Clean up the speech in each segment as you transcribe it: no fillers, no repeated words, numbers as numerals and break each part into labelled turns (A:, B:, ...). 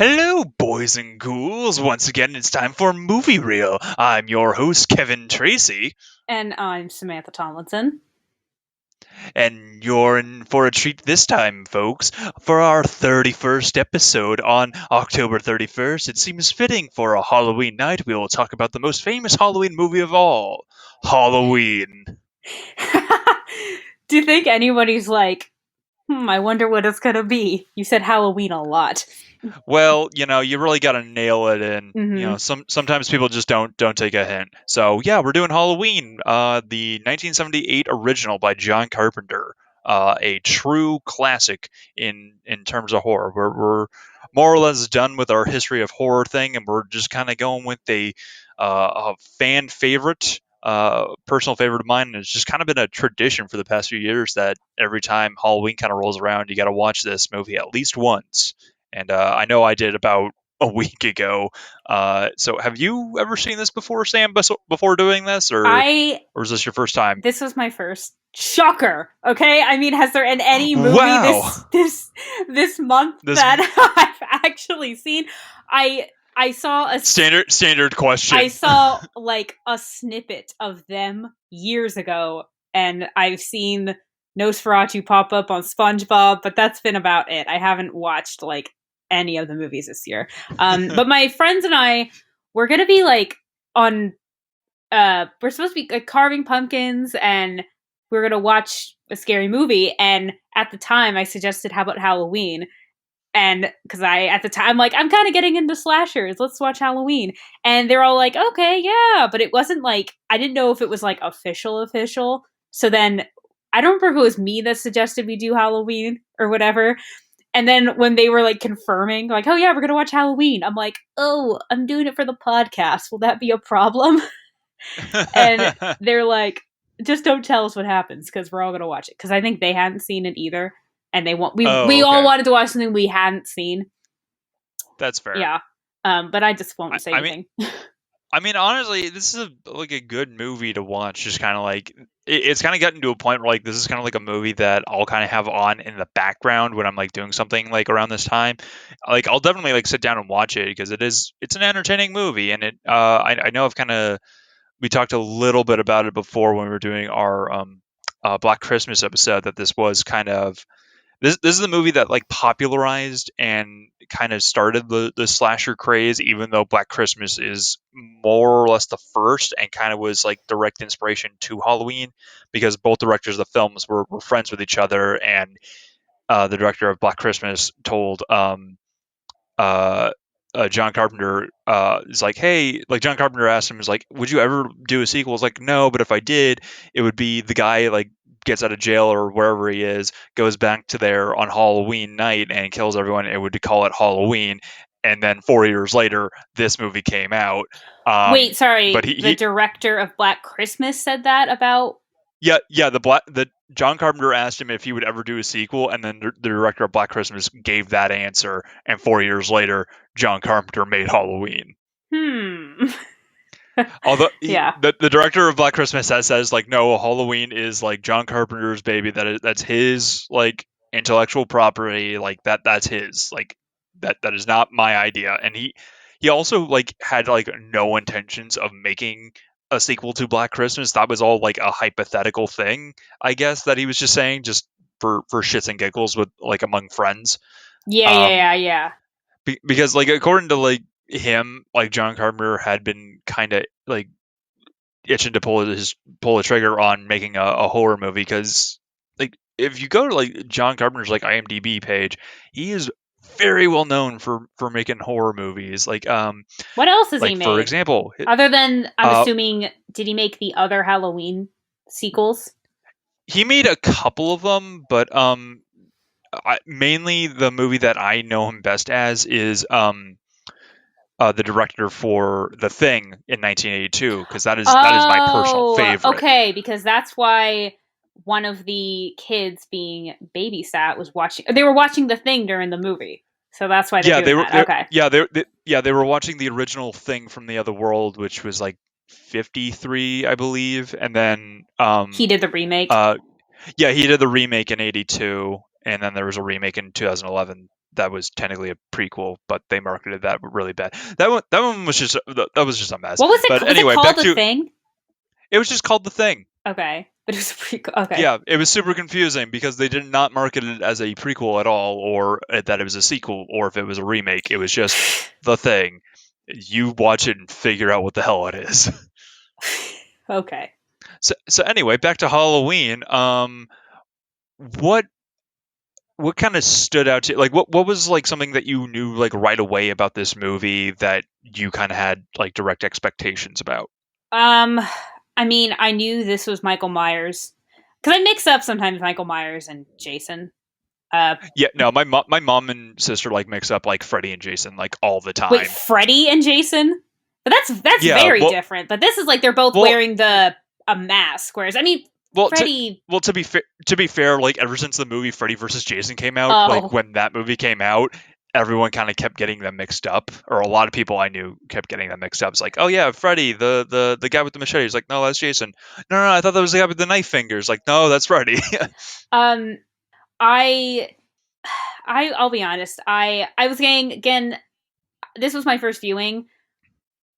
A: Hello, boys and ghouls. Once again, it's time for Movie Reel. I'm your host, Kevin Tracy,
B: And I'm Samantha Tomlinson.
A: and you're in for a treat this time, folks. For our 31st episode on October 31st, it seems fitting for a Halloween night. We will talk about the most famous Halloween movie of all, Halloween.
B: Do you think anybody's like, I wonder what it's gonna be? You said Halloween a lot.
A: Well, you really got to nail it in.
B: Hmm.
A: Sometimes people just don't take a hint. So yeah, we're doing Halloween, the 1978 original by John Carpenter, a true classic in terms of horror. We're more or less done with our history of horror thing, and we're just kind of going with a fan favorite. Personal favorite of mine, and it's just kind of been a tradition for the past few years that every time Halloween kind of rolls around, you got to watch this movie at least once. And I know I did about a week ago. So have you ever seen this before, Sam? Before doing this, or
B: I
A: is this your first time?
B: This was my first shocker. Okay, I mean, has there been any movie
A: Wow,
B: this month
A: this
B: that I've actually seen? I I saw a
A: standard
B: I
A: question.
B: saw like a snippet of them years ago, and I've seen Nosferatu pop up on SpongeBob, but that's been about it. I haven't watched like any of the movies this year. But my friends and I, we're gonna be like on. We're supposed to be like carving pumpkins, and we're gonna watch a scary movie. And at the time, I suggested, "How about Halloween?" And because I at the time, like, I'm kind of getting into slashers, let's watch Halloween. And they're all like, okay, yeah, but it wasn't like, I didn't know if it was like official. So then I don't remember if it was me that suggested we do Halloween or whatever. And then when they were like confirming, like, oh yeah, we're gonna watch Halloween, I'm like, oh, I'm doing it for the podcast, will that be a problem? And they're like, just don't tell us what happens because we're all gonna watch it, because I think they hadn't seen it either, and they want we
A: Oh,
B: all
A: okay,
B: wanted to watch something we hadn't seen.
A: that's fair.
B: Yeah. But I just won't say
A: I mean,
B: anything.
A: honestly, this is like a good movie to watch. Just kind of like it's kind of gotten to a point where like this is kind of like a movie that I'll kind of have on in the background when I'm like doing something like around this time. Like I'll definitely like sit down and watch it because it's an entertaining movie, and I know I've kind of we talked a little bit about it before when we were doing our Black Christmas episode that this was kind of this is the movie that like popularized and kind of started the slasher craze, even though Black Christmas is more or less the first and kind of was like direct inspiration to Halloween because both directors of the films were friends with each other, and the director of Black Christmas told uh, John Carpenter is like, hey, like John Carpenter asked him, is like, would you ever do a sequel? It's like, no, but if I did, it would be the guy like gets out of jail or wherever he is, goes back to there on Halloween night and kills everyone. It would call it Halloween. And then 4 years later, this movie came out.
B: Wait,
A: But
B: sorry. The
A: he
B: director of Black Christmas said that about.
A: yeah, the John Carpenter asked him if he would ever do a sequel, and then the director of Black Christmas gave that answer. And 4 years later, John Carpenter made Halloween.
B: Hmm.
A: Although
B: Yeah.
A: the director of Black Christmas says like no, Halloween is like John Carpenter's baby. That's his like intellectual property. Like that's his like that is not my idea. And he also like had like no intentions of making a sequel to Black Christmas. That was all like a hypothetical thing, I guess, that he was just saying just for shits and giggles with like among friends.
B: Yeah, yeah,
A: Um,
B: yeah, yeah.
A: because like according to like him, like John Carpenter had been kind of like itching to pull the trigger on making a horror movie because like if you go to like John Carpenter's like IMDb page, he is very well known for making horror movies.
B: What else has he
A: Like for
B: made?
A: example,
B: Other than, I'm
A: uh
B: assuming, did he make the other Halloween sequels?
A: he made a couple of them, but mainly the movie that I know him best as is the director for The Thing in 1982 because that is my personal
B: Oh,
A: favorite.
B: okay, because that's why one of the kids being babysat was watching. They were watching The Thing during the movie, so that's why they're
A: Yeah,
B: doing
A: they were
B: that.
A: they
B: Okay,
A: yeah, they were watching the original Thing from the Other World, which was like 53, I believe, and then
B: he did the remake.
A: uh yeah, he did the remake in 82, and then there was a remake in 2011. that was technically a prequel, but they marketed that really bad. That one was just a mess.
B: What was it?
A: But
B: Was it
A: anyway,
B: called
A: back
B: The
A: to
B: Thing?
A: it was just called The Thing.
B: Okay, but it was a prequel. Okay.
A: Yeah, it was super confusing because they did not market it as a prequel at all, or that it was a sequel, or if it was a remake. It was just The Thing. You watch it and figure out what the hell it is.
B: Okay.
A: So anyway, back to Halloween. What what kind of stood out to like what was like something that you knew like right away about this movie that you kind of had like direct expectations about?
B: Um, I mean, I knew this was Michael Myers because I mix up sometimes Michael Myers and Jason. Uh,
A: Yeah, no, my mom and sister like mix up like Freddy and Jason like all the
B: wait,
A: time.
B: Freddy and Jason? But that's
A: Yeah,
B: very different. But this is like they're both
A: well,
B: wearing the a mask, whereas I mean,
A: well, to
B: Freddy.
A: to be fair, like ever since the movie Freddy versus Jason came out, like
B: Oh,
A: when that movie came out, everyone kind of kept getting them mixed up, or a lot of people I knew kept getting them mixed up. It's like, oh yeah, Freddy, the guy with the machete. It's like, no, that's Jason. No, no, no, I thought that was the guy with the knife fingers. Like, no, that's Freddy.
B: um, I, I'll be honest. I was getting again. This was my first viewing.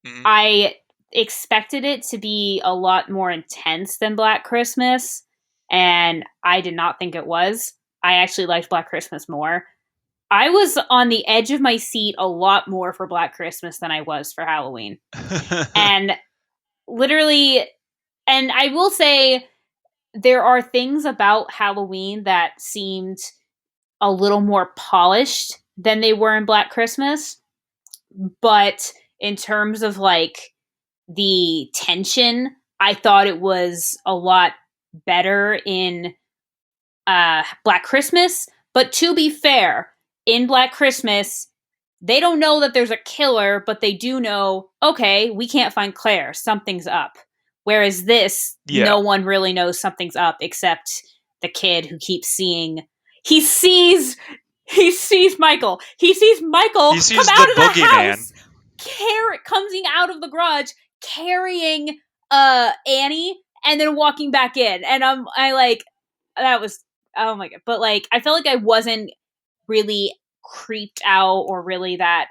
A: Mhm.
B: I expected it to be a lot more intense than Black Christmas, and I did not think it was. I actually liked Black Christmas more. I was on the edge of my seat a lot more for Black Christmas than I was for Halloween. And literally, and I will say there are things about Halloween that seemed a little more polished than they were in Black Christmas, but in terms of like the tension, I thought it was a lot better in Black Christmas. But to be fair, in Black Christmas, they don't know that there's a killer, but they do know, okay, we can't find Claire. Something's up. Whereas this,
A: Yeah,
B: no one really knows something's up except the kid who keeps seeing. He sees. He sees Michael. He sees Michael
A: he
B: come
A: sees the
B: out of the
A: boogeyman.
B: house, coming out of the garage, carrying Annie, and then walking back in. And I like that was oh my god. But like I felt like I wasn't really creeped out or really that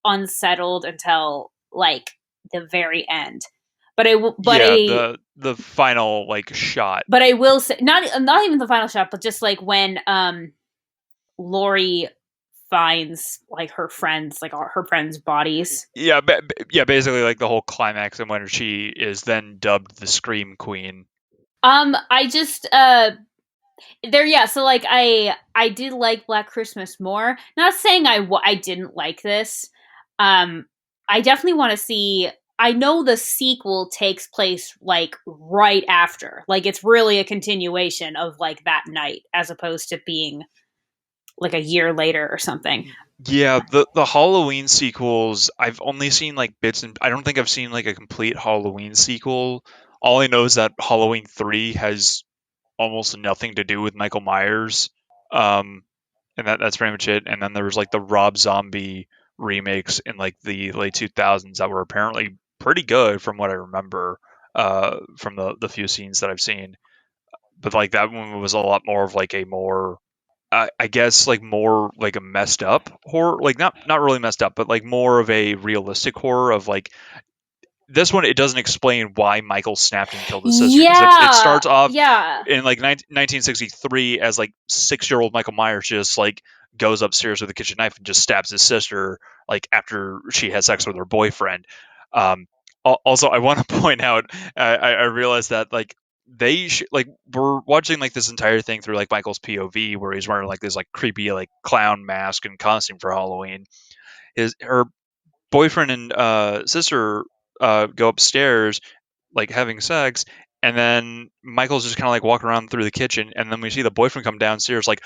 B: unsettled until like the very end. But
A: Yeah, the final like shot.
B: I will say not even the final shot, but just like when Lori finds like her friends, like all her friends' bodies.
A: Yeah, yeah, basically like the whole climax and when she is then dubbed the Scream Queen.
B: I just there yeah, so like I did like Black Christmas more. Not saying I didn't like this. Um I definitely want to see. I know the sequel takes place like right after. Like it's really a continuation of like that night as opposed to being like a year later or something.
A: Yeah, the Halloween sequels, I've only seen like bits and I don't think I've seen like a complete Halloween sequel. All I know is that Halloween 3 has almost nothing to do with Michael Myers. Um, and that's pretty much it. And then there was like the Rob Zombie remakes in like the late 2000s that were apparently pretty good from what I remember from the few scenes that I've seen. But like that one was a lot more of like a more I guess like more like a messed up horror, like not really messed up, but like more of a realistic horror of like this one. It doesn't explain why Michael snapped and killed his sister because it
B: Yeah.
A: starts off
B: Yeah.
A: in like 1963 as like 6-year-old Michael Myers just like goes upstairs with a kitchen knife and just stabs his sister like after she had sex with her boyfriend. Um, Also, I want to point out I realized that like like we're watching like this entire thing through like Michael's POV where he's wearing like this like creepy like clown mask and costume for Halloween. His her boyfriend and sister go upstairs like having sex, and then Michael's just kind of like walking around through the kitchen, and then we see the boyfriend come downstairs like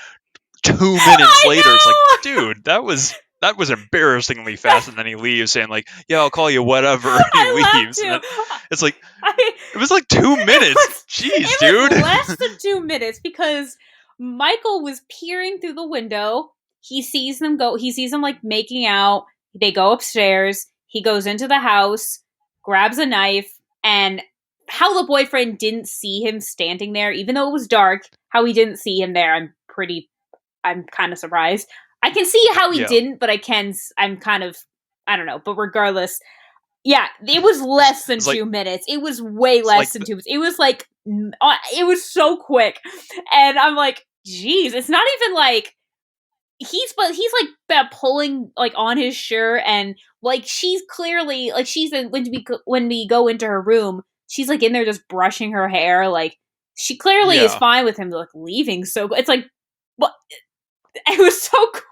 A: 2 minutes
B: I
A: later. It's like,
B: know.
A: dude, that was embarrassingly fast, and then he leaves saying like, yeah, I'll call you whatever, and he
B: I laughed
A: leaves, and then
B: too.
A: it's like
B: I,
A: it was like 2 minutes. Jeez,
B: it
A: dude.
B: was less than 2 minutes because Michael was peering through the window. He sees them go. He sees them like making out. They go upstairs. He goes into the house, grabs a knife, and how the boyfriend didn't see him standing there, even though it was dark. How he didn't see him there, I'm pretty. I'm kind of surprised. I can see how he
A: Yeah.
B: didn't, but I'm kind of, I don't know. But regardless, yeah, it was less than
A: It's like
B: 2 minutes. It was way
A: it's
B: less
A: like
B: than 2 minutes. It was like, it was so quick. And I'm like, geez, it's not even like, he's like pulling like on his shirt, and like she's clearly like when we go into her room, she's like in there just brushing her hair, like she clearly is
A: yeah.
B: fine with him like leaving. So it's like, what? It was so quick.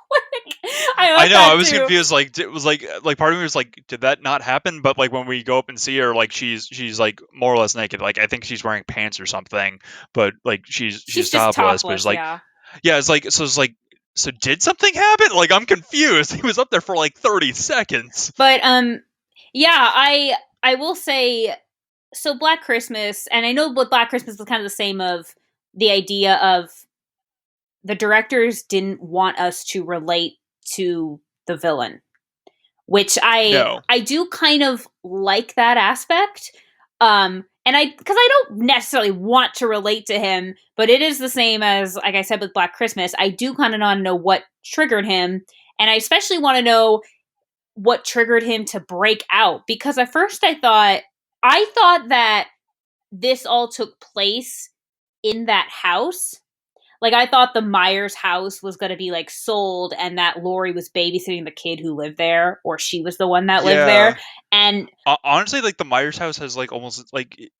B: I
A: I
B: love
A: know. I
B: that
A: was
B: too.
A: confused. Like, it was like part of me was like, did that not happen? But like when we go up and see her, like she's like more or less naked. Like I think she's wearing pants or something, but like she's
B: She's just
A: topless. But
B: topless,
A: it's like,
B: yeah.
A: yeah, it's like, so did something happen? Like I'm confused. He was up there for like 30 seconds.
B: But yeah, I will say, so Black Christmas, and I know what Black Christmas was kind of the same of the idea of the directors didn't want us to relate to the villain, which
A: No.
B: I do kind of like that aspect. And I, because I don't necessarily want to relate to him, but it is the same as, like I said, with Black Christmas. I do kind of want to know what triggered him, and I especially want to know what triggered him to break out, because at first I thought that this all took place in that house. Like, I thought the Myers house was going to be like sold, and that Lori was babysitting the kid who lived there, or she was the one that lived there.
A: Yeah.
B: And
A: Honestly, like the Myers house has like almost like it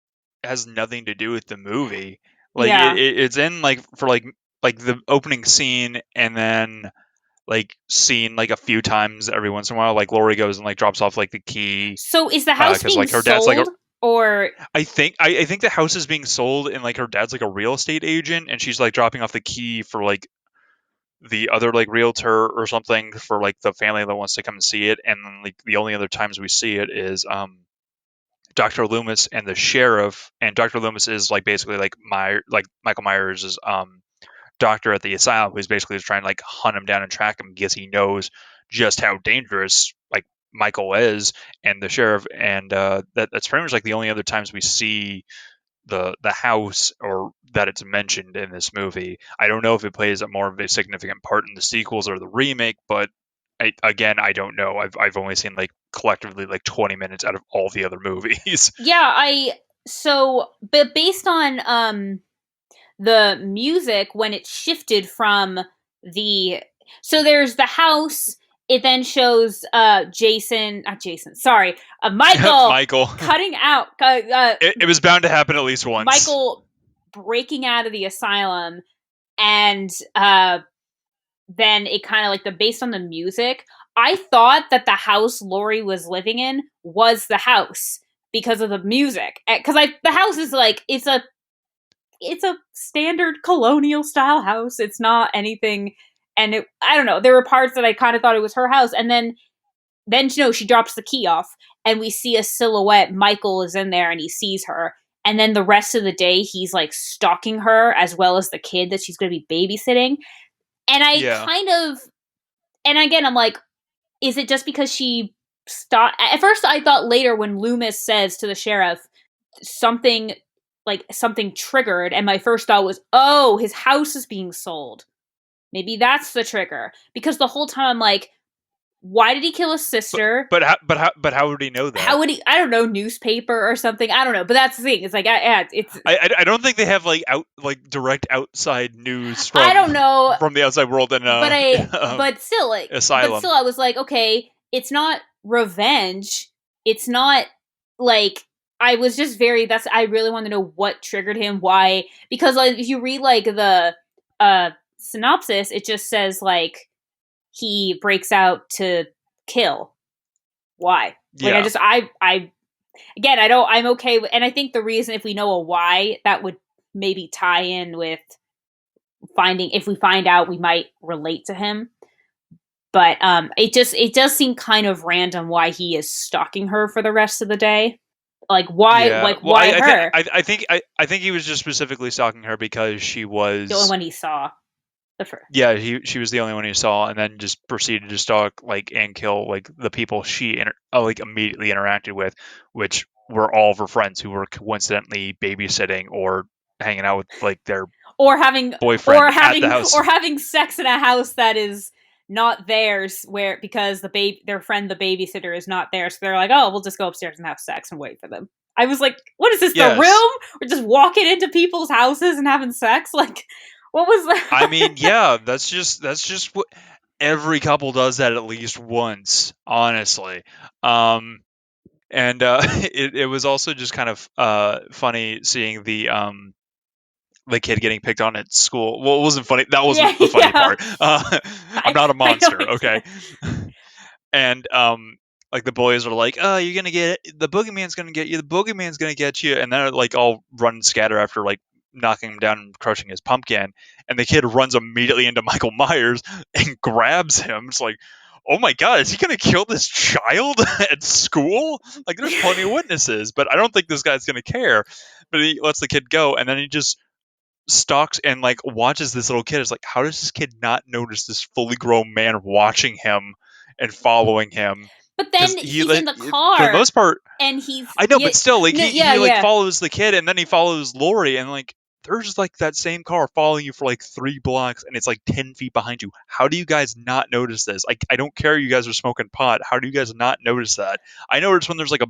A: has nothing to do with the movie. Like
B: yeah.
A: it's in like for like the opening scene, and then like seen like a few times every once in a while. Like Lori goes and like drops off like the key,
B: So is the house
A: because
B: being
A: like her dad's like a,
B: sold, or
A: I think the house is being sold, and like her dad's like a real estate agent, and she's like dropping off the key for like the other like realtor or something for like the family that wants to come and see it. And then like the only other times we see it is Dr. Loomis and the sheriff, and Dr. Loomis is like basically like Michael Myers' doctor at the asylum, who's basically just trying to like hunt him down and track him because he knows just how dangerous like Michael is. And the sheriff, and that's pretty much like the only other times we see the house, or that it's mentioned in this movie. I don't know if it plays a more of a significant part in the sequels or the remake, but I don't know. I've only seen like collectively like 20 minutes out of all the other movies.
B: yeah, but based on the music, when it shifted from the, so there's the house, it then shows Jason, not Jason, sorry, Michael
A: Michael,
B: cutting out
A: it was bound to happen at least once.
B: Michael breaking out of the asylum, and then it kind of like, the based on the music, I thought that the house Lori was living in was the house because of the music, because the house is like, it's a standard colonial style house. It's not anything, and I don't know. There were parts that I kind of thought it was her house, and then you know, she drops the key off, and we see a silhouette. Michael is in there, and he sees her, and then the rest of the day he's like stalking her as well as the kid that she's going to be babysitting. And I
A: Yeah.
B: kind of, and again, I'm like, is it just because she stopped? At first, I thought later when Loomis says to the sheriff something, like something triggered, and my first thought was, oh, his house is being sold. Maybe that's the trigger, because the whole time I'm like, why did he kill his
A: But
B: sister?
A: but how would he know
B: How
A: that?
B: would he? I don't know, newspaper or something. I don't know, but that's the thing. It's like, yeah, it's.
A: I don't think they have like direct outside news
B: I don't know,
A: from the outside world in
B: but still,
A: asylum.
B: I was like, okay, it's not revenge. It's not like, I was just very. That's, I really want to know what triggered him. Why? Because like, if you read like the synopsis, it just says like he breaks out to kill. Why? Like,
A: Yeah.
B: I again, I don't. I'm okay with, and I think the reason, if we know a why, that would maybe tie in with finding, if we find out, we might relate to him. But it does seem kind of random why he is stalking her for the rest of the day.
A: Yeah. Well,
B: Why her?
A: I think he was just specifically stalking her because she
B: The only
A: was,
B: one he saw. The first.
A: yeah, she was the only one he saw, and then just proceeded to stalk like and kill like the people she like immediately interacted with, which were all of her friends who were coincidentally babysitting or hanging out with like their
B: or having
A: boyfriend at the house.
B: or having sex in a house that is not theirs, where because their friend the babysitter is not there, so they're like, oh, we'll just go upstairs and have sex and wait for them. I was like, what is this, the
A: Yes.
B: room? We're just walking into people's houses and having sex? Like, what was that?
A: I mean, yeah, that's just what every couple does that at least once, honestly. And it was also just kind of funny seeing the kid getting picked on at school. Well, it wasn't funny. That wasn't the funny part. I'm not a monster, okay? And like the boys are like, "Oh, you're gonna get it. The boogeyman's gonna get you. The boogeyman's gonna get you," and then like all run and scatter after like knocking him down and crushing his pumpkin. And the kid runs immediately into Michael Myers and grabs him. It's like, oh my god, is he gonna kill this child at school? Like, there's plenty of witnesses, but I don't think this guy's gonna care. But he lets the kid go, and then he just stalks and like watches this little kid. It's like, how does this kid not notice this fully grown man watching him and following him?
B: But then he's in the car
A: for the most part,
B: and he's
A: I know, but still, like he like
B: yeah.
A: follows the kid and then he follows Lori, and like there's like that same car following you for like 3 blocks and it's like 10 feet behind you. How do you guys not notice this? I don't care you guys are smoking pot. How do you guys not notice that? I noticed when there's like a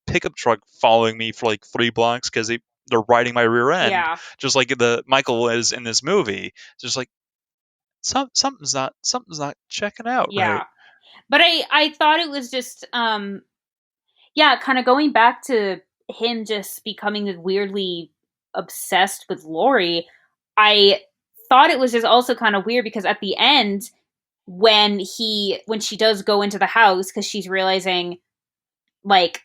A: pickup truck following me for like 3 blocks because they're riding my rear end,
B: Yeah.
A: just like the Michael is in this movie. Just like something's not checking out,
B: Yeah.
A: right?
B: But I thought it was just yeah, kind of going back to him just becoming weirdly obsessed with Lori. I thought it was just also kind of weird because at the end when she does go into the house because she's realizing like,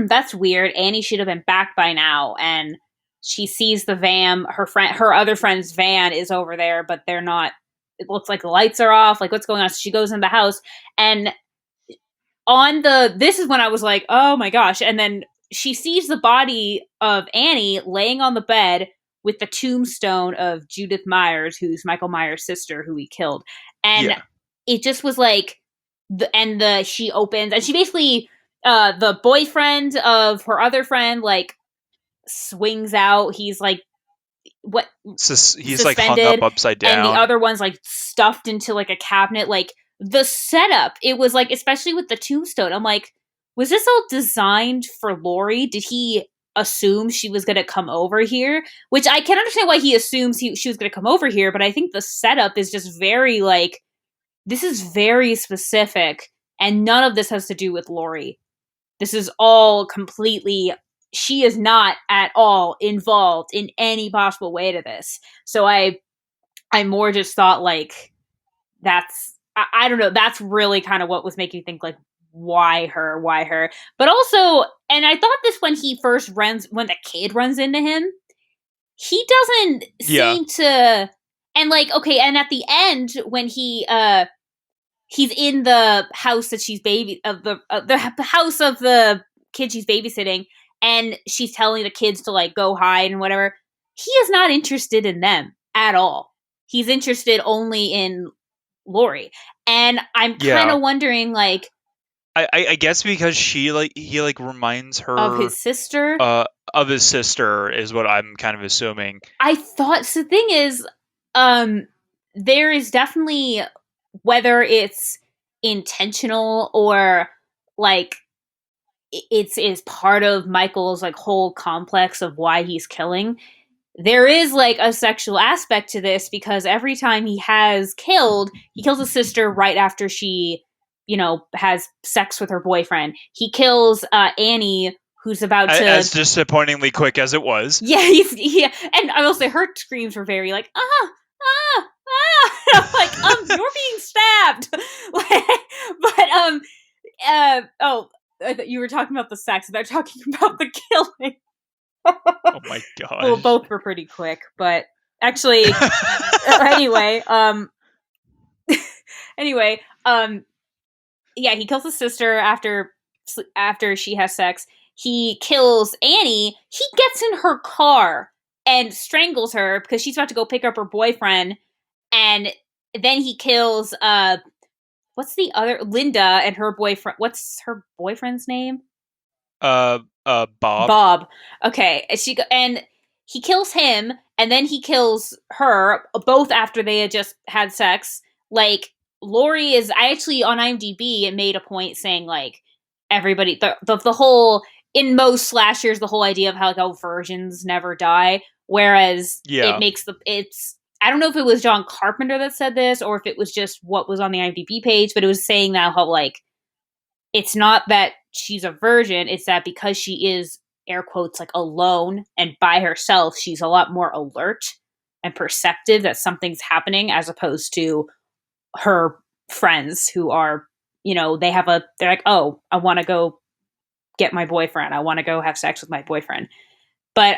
B: that's weird. Annie should have been back by now, and she sees the van. Her other friend's van is over there, but they're not. It looks like the lights are off. Like, what's going on? So she goes in the house, and this is when I was like, oh my gosh. And then she sees the body of Annie laying on the bed with the tombstone of Judith Myers, who's Michael Myers' sister, who he killed. And it just was like, she opens, and she basically, the boyfriend of her other friend, like, swings out. He's like,
A: He's
B: suspended,
A: like hung up upside down.
B: And the other one's like stuffed into like a cabinet. Like, the setup, it was like, especially with the tombstone, I'm like, was this all designed for Lori? Did he assume she was going to come over here? Which I can understand why he assumes she was going to come over here, but I think the setup is just very like, this is very specific, and none of this has to do with Lori. This is all completely, she is not at all involved in any possible way to this. So I more just thought like, I don't know. That's really kind of what was making me think like, why her? But also, and I thought this when the kid runs into him, he doesn't seem to, and like, okay, and at the end when he's in the house that she's the house of the kid she's babysitting, and she's telling the kids to like go hide and whatever. He is not interested in them at all. He's interested only in Lori, and I'm kind of wondering, like,
A: I guess because he reminds her
B: of his sister.
A: Of his sister is what I'm kind of assuming.
B: I thought, so the thing is, there is definitely, whether it's intentional or like it's part of Michael's like whole complex of why he's killing. There is like a sexual aspect to this because every time he kills his sister right after she, has sex with her boyfriend. He kills Annie, who's about to,
A: as disappointingly quick as it was.
B: Yeah, and I will say her screams were very like, I'm like, you're being stabbed. I thought you were talking about the sex. They're talking about the killing.
A: Oh my god.
B: Well, both were pretty quick, but actually, anyway, yeah, he kills his sister after she has sex. He kills Annie. He gets in her car and strangles her because she's about to go pick up her boyfriend, and then he kills what's the other, Linda, and her boyfriend. What's her boyfriend's name?
A: Bob.
B: Bob. Okay, and he kills him, and then he kills her both after they had just had sex. Like Laurie is, I actually on IMDb it made a point saying like everybody the whole in most slashers the whole idea of how like virgins never die, whereas it
A: Yeah.
B: makes it's I don't know if it was John Carpenter that said this or if it was just what was on the IMDb page, but it was saying that how like it's not that she's a virgin, it's that because she is air quotes like alone and by herself, she's a lot more alert and perceptive that something's happening as opposed to her friends who are, they're like, oh, I want to go get my boyfriend. I want to go have sex with my boyfriend. But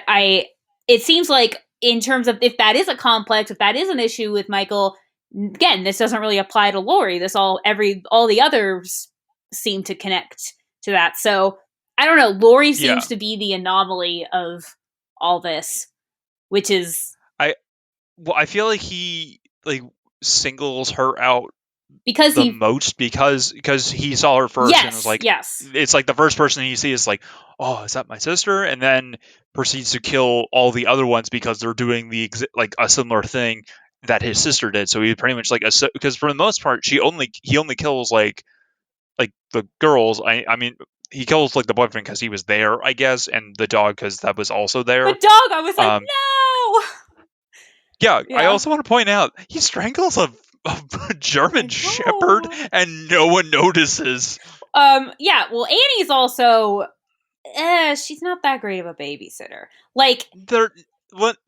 B: it seems like in terms of if that is a complex, if that is an issue with Michael, again, this doesn't really apply to Laurie. All the others seem to connect to that. So I don't know. Laurie
A: Yeah.
B: seems to be the anomaly of all this, which is
A: I feel like he like singles her out
B: because
A: the most because he saw her first and was like,
B: yes.
A: it's like the first person you see is like, oh, is that my sister? And then proceeds to kill all the other ones because they're doing like a similar thing that his sister did. So he pretty much like because for the most part he only kills like the girls. I mean he kills like the boyfriend because he was there, I guess, and the dog because that was also there.
B: The dog, I was like,
A: Um,
B: no.
A: Yeah, I
B: Yeah.
A: also want to point out he strangles a German Shepherd and no one notices.
B: Yeah, well, Annie's also she's not that great of a babysitter. Like
A: They're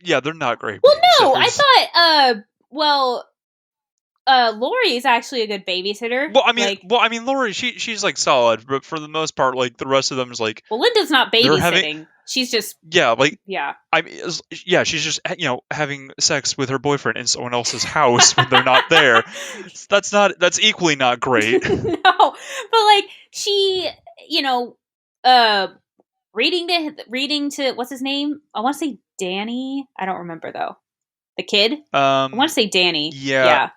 A: they're not great.
B: well, no, I
A: babysitters.
B: thought Lori is actually a good babysitter.
A: Well, I mean, Lori, she's like solid, but for the most part, like the rest of them is like,
B: well, Linda's not
A: they're
B: babysitting.
A: having,
B: She's just
A: yeah. I mean, she's just having sex with her boyfriend in someone else's house when they're not there. That's equally not great.
B: No, but like she, uh, reading to what's his name? I want to say Danny. I don't remember though. The kid. I want to say Danny.
A: Yeah.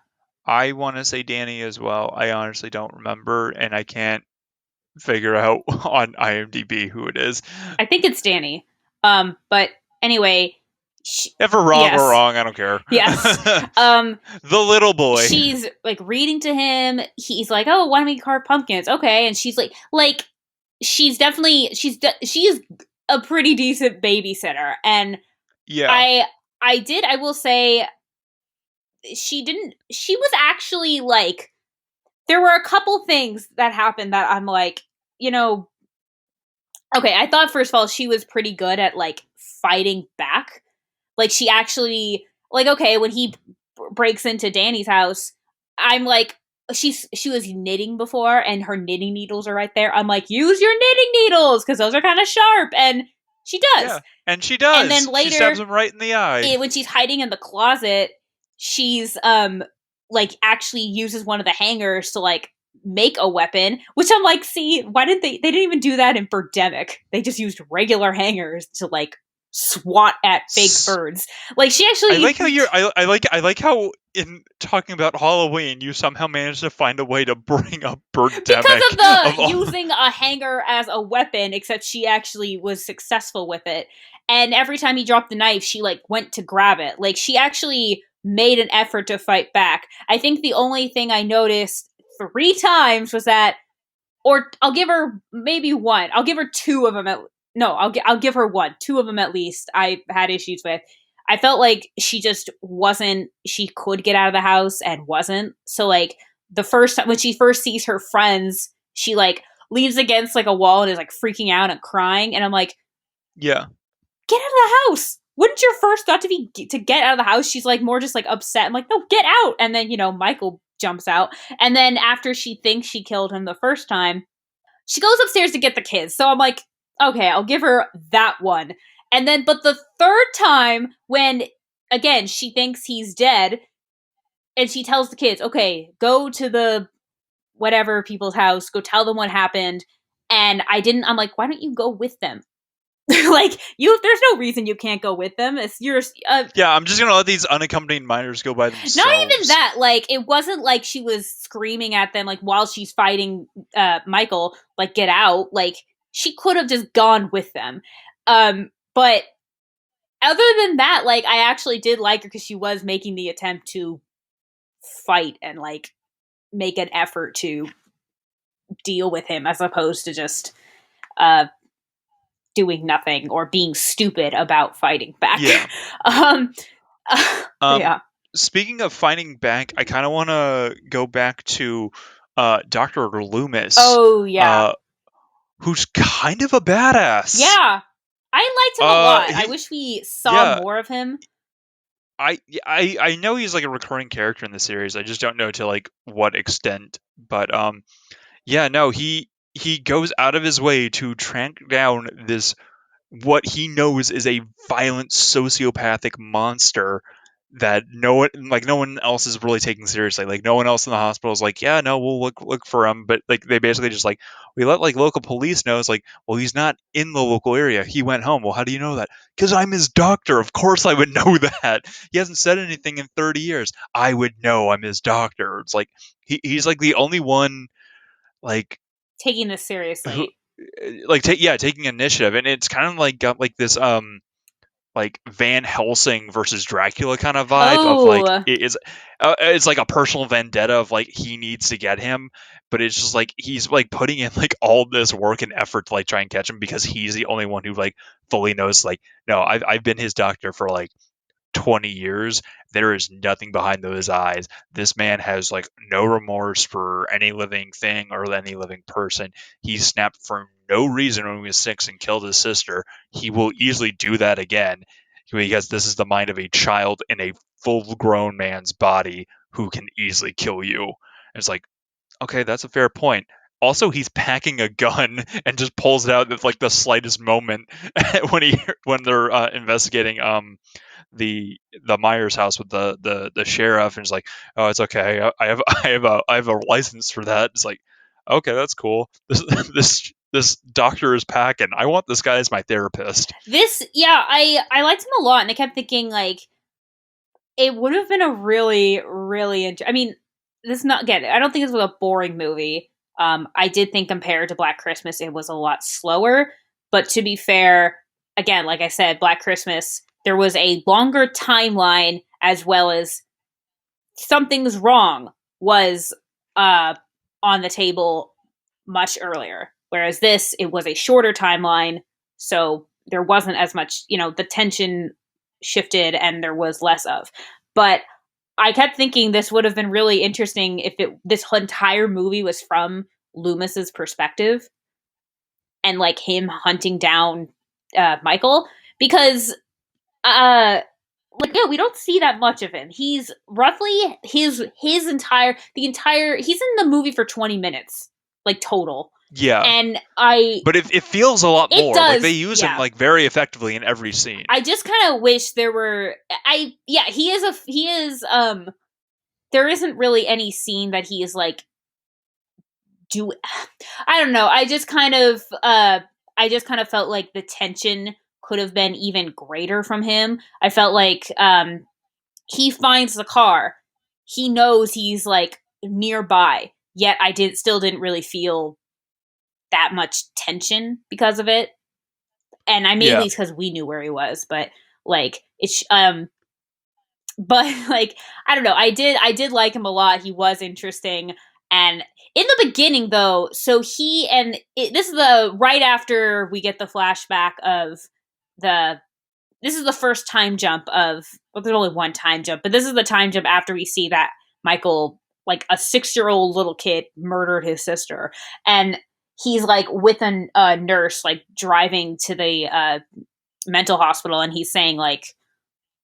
A: I want to say Danny as well. I honestly don't remember, and I can't figure out on IMDb who it is.
B: I think it's Danny. But anyway,
A: if we're wrong, we're wrong. I don't care.
B: Yes.
A: The little boy.
B: She's like reading to him. He's like, "Oh, why don't we carve pumpkins?" Okay, and she's like, she's definitely she is a pretty decent babysitter, and
A: yeah,
B: I will say she was actually like there were a couple things that happened that I'm like, okay, I thought first of all she was pretty good at like fighting back. Like she actually like okay, when he breaks into Danny's house, I'm like she was knitting before and her knitting needles are right there. I'm like, use your knitting needles because those are kind of sharp, and she does.
A: Yeah, and she does.
B: And then later,
A: she stabs him right in the eye.
B: When she's hiding in the closet, she's like actually uses one of the hangers to like make a weapon, which I'm like, see, why didn't they didn't even do that in Birdemic. They just used regular hangers to like swat at fake birds. Like she actually
A: I like how in talking about Halloween you somehow managed to find a way to bring up Birdemic
B: because of the using a hanger as a weapon, except she actually was successful with it. And every time he dropped the knife, she like went to grab it. Like she actually made an effort to fight back. I think the only thing I noticed 3 times was that, or I'll give her maybe one. I'll give her 2 of them. I'll give her 1. 2 of them at least I had issues with. I felt like she just wasn't, she could get out of the house and wasn't. So like the first time when she first sees her friends, she like leans against like a wall and is like freaking out and crying. And I'm like,
A: yeah,
B: get out of the house. Wouldn't your first thought to be to get out of the house? She's like more just like upset. I'm like, no, get out. And then, Michael jumps out. And then after she thinks she killed him the first time, she goes upstairs to get the kids. So I'm like, okay, I'll give her that one. And then, but the third time when, again, she thinks he's dead and she tells the kids, okay, go to the whatever people's house, go tell them what happened. And I'm like, why don't you go with them? Like there's no reason you can't go with them. I'm
A: just gonna let these unaccompanied minors go by themselves.
B: Not even that. Like it wasn't like she was screaming at them like while she's fighting Michael, like get out. Like she could have just gone with them. But other than that, like, I actually did like her because she was making the attempt to fight and like make an effort to deal with him as opposed to just uh doing nothing or being stupid about fighting back.
A: Yeah.
B: um
A: Um,
B: yeah.
A: Speaking of fighting back, I kind of want to go back to Dr. Loomis,
B: Oh yeah.
A: uh, who's kind of a badass.
B: Yeah. I liked him a lot. I
A: He,
B: wish we saw
A: yeah,
B: more of him.
A: I know he's like a recurring character in the series. I just don't know to like what extent. But yeah, no, he goes out of his way to track down this what he knows is a violent sociopathic monster that no one else is really taking seriously. Like no one else in the hospital is like, yeah, no, we'll look for him. But like they basically just like we let like local police know. It's like, well, he's not in the local area. He went home. Well, how do you know that? Because I'm his doctor. Of course I would know that. He hasn't said anything in 30 years. I would know. I'm his doctor. It's like he's like the only one like
B: Taking this
A: who
B: seriously.
A: taking initiative, and it's kind of like got like this like Van Helsing versus Dracula kind of vibe of like
B: Oh,
A: it's like a personal vendetta of like he needs to get him, but it's just like he's like putting in like all this work and effort to like try and catch him because he's the only one who like fully knows like no, I've been his doctor for like 20 years. There is nothing behind those eyes. This man has like no remorse for any living thing or any living person. He snapped for no reason when he was 6 and killed his sister. He will easily do that again because this is the mind of a child in a full grown man's body who can easily kill you. And it's like, okay, that's a fair point. Also, he's packing a gun and just pulls it out at like the slightest moment when they're investigating the Myers house with the sheriff, and it's like, oh, it's okay. I have a license for that. It's like, okay, that's cool. This doctor is packing. I want this guy as my therapist.
B: I liked him a lot, and I kept thinking like it would have been a really. I mean, this is not again. I don't think this was a boring movie. I did think compared to Black Christmas, it was a lot slower. But to be fair, again, like I said, Black Christmas, there was a longer timeline as well as something's wrong was uh on the table much earlier. Whereas this, it was a shorter timeline, so there wasn't as much, the tension shifted and there was less of. But I kept thinking this would have been really interesting if this entire movie was from Loomis's perspective and like him hunting down Michael because like yeah, we don't see that much of him. He's roughly his entire he's in the movie for 20 minutes like total.
A: Yeah,
B: And I
A: but it feels a lot
B: it
A: more. Like
B: does
A: they use him
B: yeah.
A: like very effectively in every scene.
B: I just kind of wish there were he is there isn't really any scene that he is like do I don't know. I just kind of felt like the tension could have been even greater from him. I felt like he finds the car. He knows he's like nearby. Yet still didn't really feel that much tension because of it. And I mainly
A: Yeah,
B: it's because we knew where he was, but like it's but like I don't know. I did like him a lot. He was interesting. And in the beginning though, so this is the right after we get the flashback of the this is the first time jump of well, there's only one time jump, but this is the time jump after we see that Michael, like a 6-year-old little kid, murdered his sister. And he's like with a nurse, like driving to the mental hospital, and he's saying like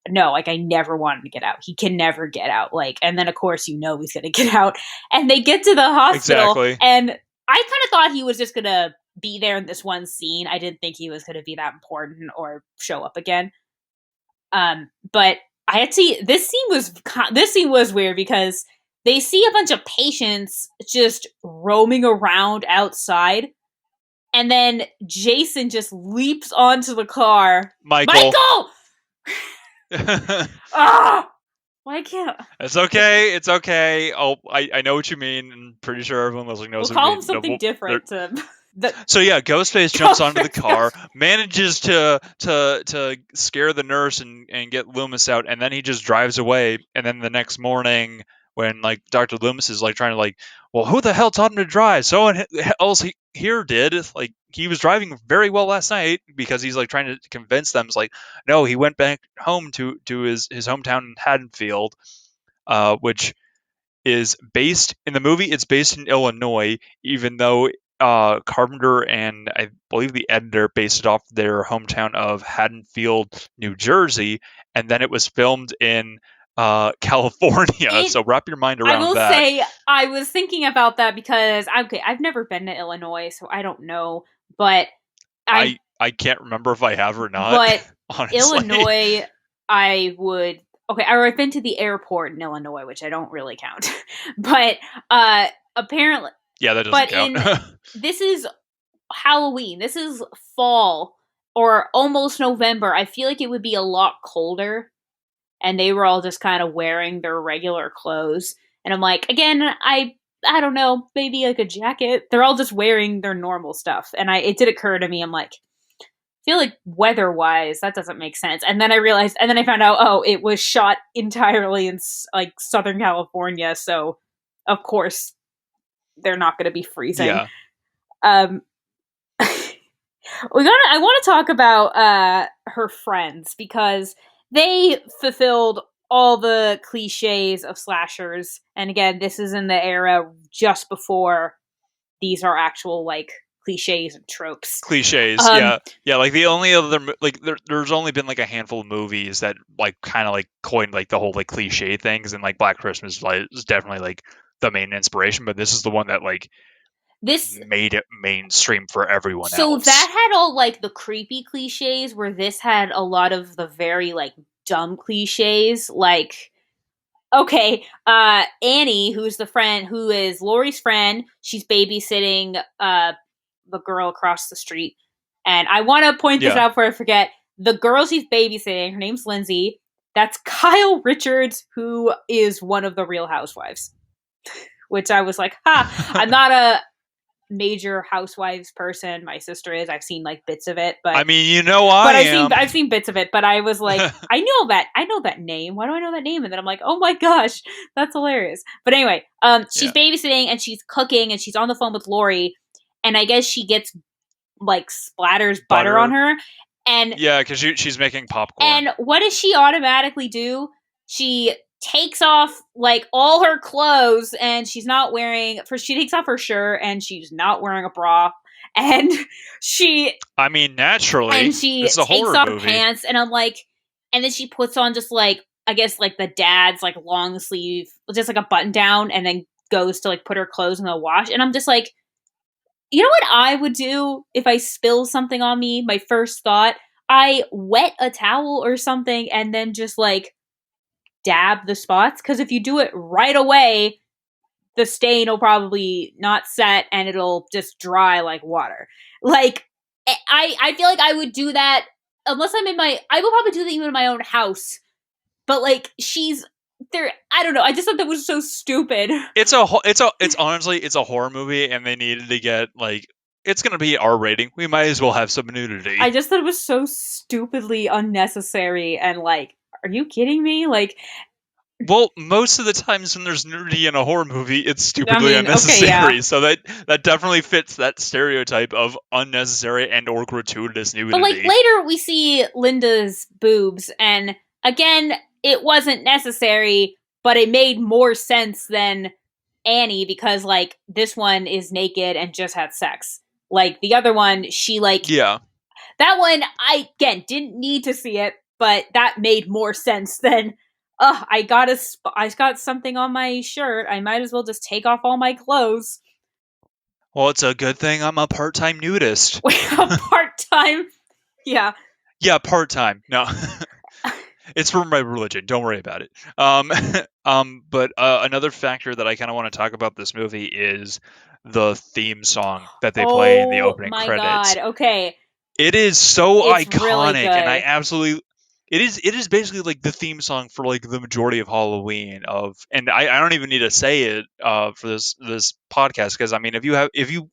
B: no, like I never wanted to get out. He can never get out. Like, and then of course he's gonna get out. And they get to the hospital,
A: exactly.
B: and I kind of thought he was just gonna be there in this one scene. I didn't think he was gonna be that important or show up again. But I had to see this scene was weird because they see a bunch of patients just roaming around outside, and then Jason just leaps onto the car.
A: Michael.
B: Michael! Ah! Why can't
A: It's okay. It's okay. Oh, I know what you mean. I'm pretty sure everyone listening knows
B: we'll
A: what you
B: call
A: mean.
B: him something different to
A: So yeah, Ghostface jumps onto the car, manages to scare the nurse and get Loomis out, and then he just drives away. And then the next morning, when like Dr. Loomis is like trying to like, well, who the hell taught him to drive? Someone else here did. Like he was driving very well last night because he's like trying to convince them. It's like, no, he went back home to his hometown in Haddonfield, which is based in the movie. It's based in Illinois, even though Carpenter and I believe the editor based it off their hometown of Haddonfield, New Jersey, and then it was filmed in California. So wrap your mind
B: I
A: around
B: will
A: that.
B: say I was thinking about that because I've never been to Illinois, so I don't know, but
A: I can't remember if I have or not.
B: but
A: Honestly,
B: Illinois, I would. Okay, I've been to the airport in Illinois, which I don't really count, but apparently,
A: yeah, that doesn't
B: but
A: count.
B: this is Halloween. This is fall or almost November. I feel like it would be a lot colder, and they were all just kind of wearing their regular clothes. And I'm like, again, I don't know, maybe like a jacket. They're all just wearing their normal stuff, and it did occur to me. I'm like, feel like weather wise that doesn't make sense, and then I realized, and then I found out, oh, it was shot entirely in like Southern California, so of course they're not going to be freezing.
A: Yeah.
B: um I want to talk about her friends because they fulfilled all the cliches of slashers, and again, this is in the era just before these are actual like cliches and tropes.
A: Yeah, like the only other like there's only been like a handful of movies that like kind of like coined like the whole like cliche things, and like Black Christmas like, is definitely like the main inspiration, but this is the one that like
B: This
A: made it mainstream for everyone
B: So
A: else.
B: that had all like the creepy cliches, where this had a lot of the very like dumb cliches. Like, okay, Annie, who's the friend, who is Laurie's friend, she's babysitting the girl across the street. And I want to point this
A: Yeah.
B: out before I forget. The girl she's babysitting, her name's Lindsay. That's Kyle Richards, who is one of the Real Housewives. Which I was like, ha! I'm not a major Housewives person. My sister is. I've seen like bits of it, but
A: I mean, you know, I've
B: seen bits of it. But I was like, I know that name. Why do I know that name? And then I'm like, oh my gosh, that's hilarious. But anyway, she's babysitting and she's cooking and she's on the phone with Laurie, and I guess she gets like splatters butter on her, and
A: yeah, because she's making popcorn.
B: And what does she automatically do? She takes off like all her clothes, and she's not wearing. First, she takes off her shirt, and she's not wearing a bra. And
A: I mean, naturally,
B: and she
A: takes
B: off
A: movie.
B: her pants, and I'm like, and then she puts on just like, I guess like the dad's like long sleeve, just like a button down, and then goes to like put her clothes in the wash, and I'm just like, you know what I would do if I spill something on me? My first thought, I wet a towel or something and then just like dab the spots. Because if you do it right away, the stain will probably not set and it'll just dry like water. Like, I feel like I would do that unless I would probably do that even in my own house. But like, she's there. I don't know. I just thought that was so stupid.
A: It's honestly, it's a horror movie, and they needed to get like, it's gonna be R rating. We might as well have some nudity.
B: I just thought it was so stupidly unnecessary, and like, are you kidding me? Like,
A: well, most of the times when there's nudity in a horror movie, it's stupidly unnecessary.
B: Okay, yeah.
A: So that definitely fits that stereotype of unnecessary and or gratuitous nudity.
B: But like later we see Linda's boobs, and again, it wasn't necessary, but it made more sense than Annie, because like this one is naked and just had sex. Like the other one, she like,
A: yeah,
B: that one I again didn't need to see it, but that made more sense than, I got something on my shirt. I might as well just take off all my clothes.
A: Well, it's a good thing I'm a part-time nudist.
B: A part-time, yeah.
A: Yeah, part-time. No, it's for my religion. Don't worry about it. But another factor that I kind of want to talk about this movie is the theme song that they play in the opening credits.
B: God. Okay.
A: It is so
B: It's
A: iconic,
B: really good.
A: and I absolutely. It is basically like the theme song for like the majority of Halloween and I don't even need to say it for this podcast, because I mean if you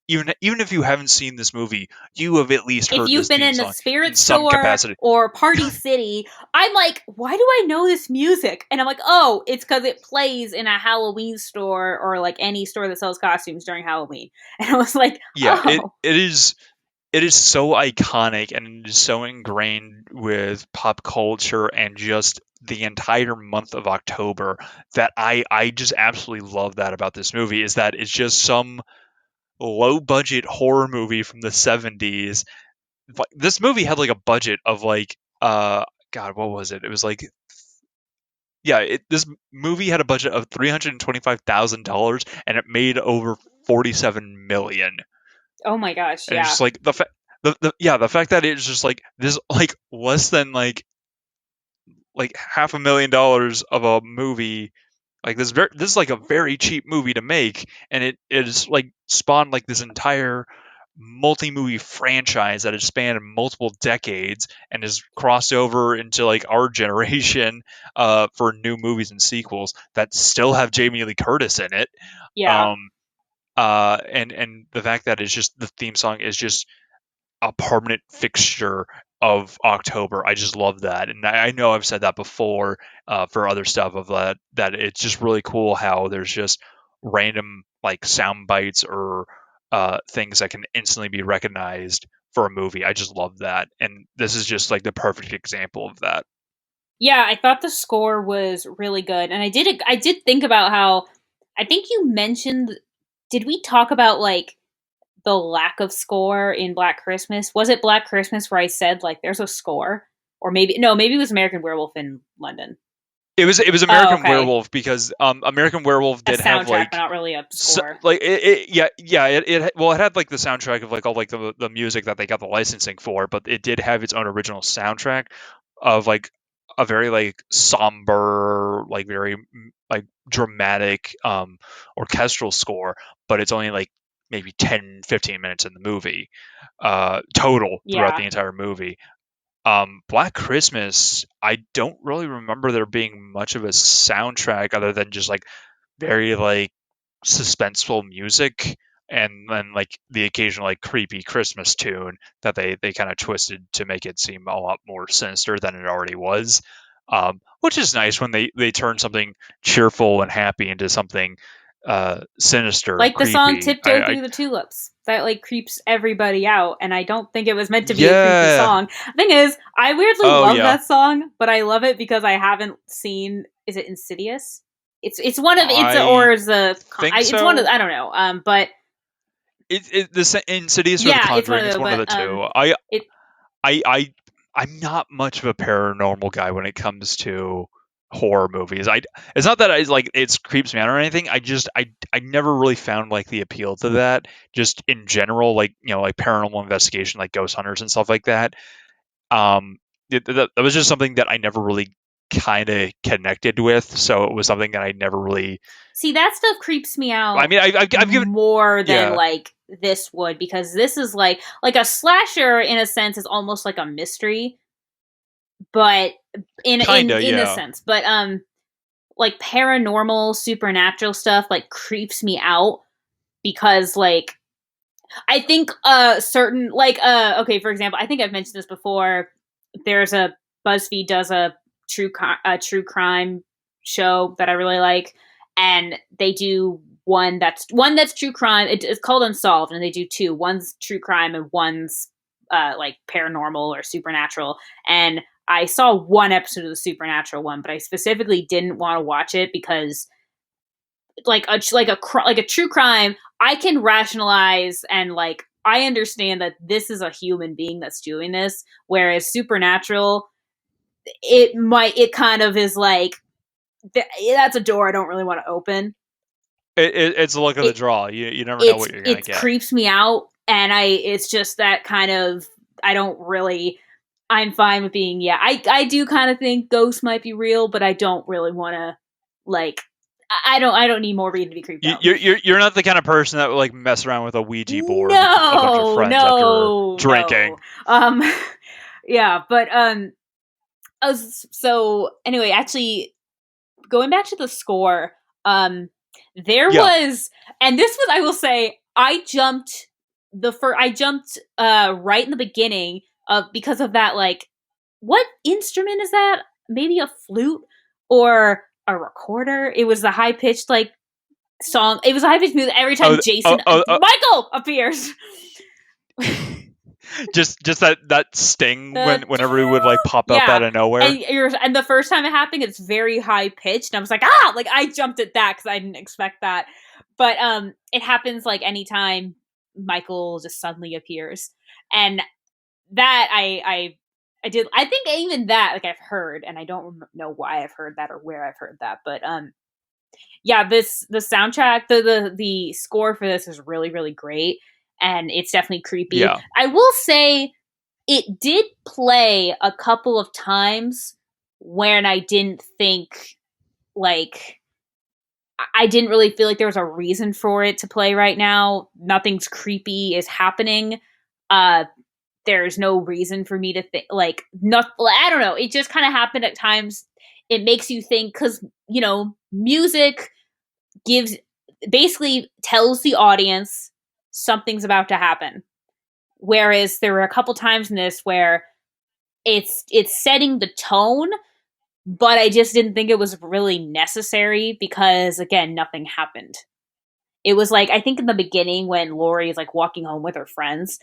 A: even if you haven't seen this movie, you have at least
B: If
A: heard
B: you've
A: this
B: been
A: theme
B: in a
A: song in
B: spirit
A: some
B: store
A: capacity.
B: or Party City, I'm like, why do I know this music? And I'm like, oh, it's because it plays in a Halloween store or like any store that sells costumes during Halloween. And I was like,
A: Yeah,
B: oh,
A: it is so iconic and it is so ingrained with pop culture and just the entire month of October that I just absolutely love that about this movie is that it's just some low budget horror movie from the 70s. Like, this movie had like a budget of like God, what was it? It was like yeah, this movie had a budget of $325,000 and it made over 47 million.
B: oh my gosh,
A: And it's
B: yeah.
A: just like the fact that it's just like this like less than like $500,000 of a movie like this is like a very cheap movie to make and it is like spawned like this entire multi-movie franchise that has spanned multiple decades and has crossed over into like our generation for new movies and sequels that still have Jamie Lee Curtis in it.
B: Yeah.
A: um and the fact that it's just the theme song is just a permanent fixture of October. I just love that, and I know I've said that before for other stuff of that it's just really cool how there's just random like sound bites or things that can instantly be recognized for a movie. I just love that, and this is just like the perfect example of that.
B: Yeah, I thought the score was really good. And I did think about how I think you mentioned, did we talk about like the lack of score in Black Christmas? Was it Black Christmas where I said like there's a score? Or maybe no, maybe it was American Werewolf in London.
A: It was
B: Oh,
A: American
B: okay.
A: Werewolf because American Werewolf
B: A
A: did have
B: soundtrack, but
A: like
B: not really a score.
A: like yeah well it had like the soundtrack of like all like the music that they got the licensing for, but it did have its own original soundtrack of like a very like somber like very like dramatic orchestral score, but it's only like maybe 10-15 minutes in the movie total throughout
B: Yeah.
A: the entire movie. Black Christmas, I don't really remember there being much of a soundtrack other than just like very like suspenseful music and then like the occasional like creepy Christmas tune that they kind of twisted to make it seem a lot more sinister than it already was. Which is nice when they turn something cheerful and happy into something sinister and
B: Like the song
A: creepy.
B: Tiptoe Through the Tulips. That like creeps everybody out, and I don't think it was meant to be a creepy
A: Yeah.
B: song. Thing is, I weirdly
A: Oh
B: love
A: yeah.
B: that song, but I love it because I haven't seen, is it Insidious? It's one of it's
A: I
B: or is the
A: think
B: it's one of,
A: so.
B: I don't know. But
A: The Insidious or The
B: yeah, it's one
A: Conjuring.
B: of
A: It's
B: those.
A: one of
B: But
A: the two.
B: it
A: I I'm not much of a paranormal guy when it comes to horror movies. It's not that I like it creeps me out or anything. I never really found like the appeal to that. Just in general, like like paranormal investigation, like ghost hunters and stuff like that. Um, that was just something that I never really kind of connected with. So it was something that I never really.
B: see that stuff creeps me
A: I
B: out
A: mean, I've given
B: more than
A: yeah.
B: like this would, because this is like a slasher in a sense is almost like a mystery, but in
A: Kinda,
B: in a
A: yeah.
B: sense. But like paranormal supernatural stuff like creeps me out because like I think certain like okay, for example, I think I've mentioned this before. There's a BuzzFeed does a true crime show that I really like, and they do one that's true crime. It's called Unsolved, and they do two. One's true crime and one's like paranormal or supernatural. And I saw one episode of the supernatural one, but I specifically didn't want to watch it because like a true crime, I can rationalize and like I understand that this is a human being that's doing this, whereas supernatural, it kind of is like that's a door I don't really want to open.
A: It's the luck of the
B: It
A: draw. You never know what you're gonna
B: it
A: get.
B: creeps me out, and it's just that kind of, I don't really. I'm fine with being, yeah. I do kind of think ghosts might be real, but I don't really want to like. I don't need more reason to be creeped out.
A: You're not the kind of person that would like mess around with a Ouija board with a bunch of
B: No,
A: friends after
B: no,
A: drinking.
B: no. Yeah, but so anyway, actually, going back to the score, there
A: Yeah.
B: was, and this was, I will say, I jumped I jumped right in the beginning of because of that, like, what instrument is that? Maybe a flute or a recorder. It was the high pitched like song. It was a high pitched music every time
A: Oh, oh,
B: Jason
A: oh, oh.
B: Michael appears.
A: just that sting
B: The
A: whenever he would like pop up
B: yeah,
A: out of nowhere.
B: and the first time it happened, it's very high pitched, and I was like, ah, like I jumped at that because I didn't expect that. But it happens like anytime Michael just suddenly appears, and that I did. I think even that like I've heard, and I don't know why I've heard that or where I've heard that, but yeah, the soundtrack, the score for this is really really great, and it's definitely creepy.
A: Yeah.
B: I will say it did play a couple of times when I didn't think like I didn't really feel like there was a reason for it to play right now. Nothing's creepy is happening. There's no reason for me to think like not. I don't know. It just kind of happened at times. It makes you think because music gives basically tells the audience something's about to happen. Whereas there were a couple times in this where it's setting the tone, but I just didn't think it was really necessary because again, nothing happened. It was like I think in the beginning when Lori is like walking home with her friends,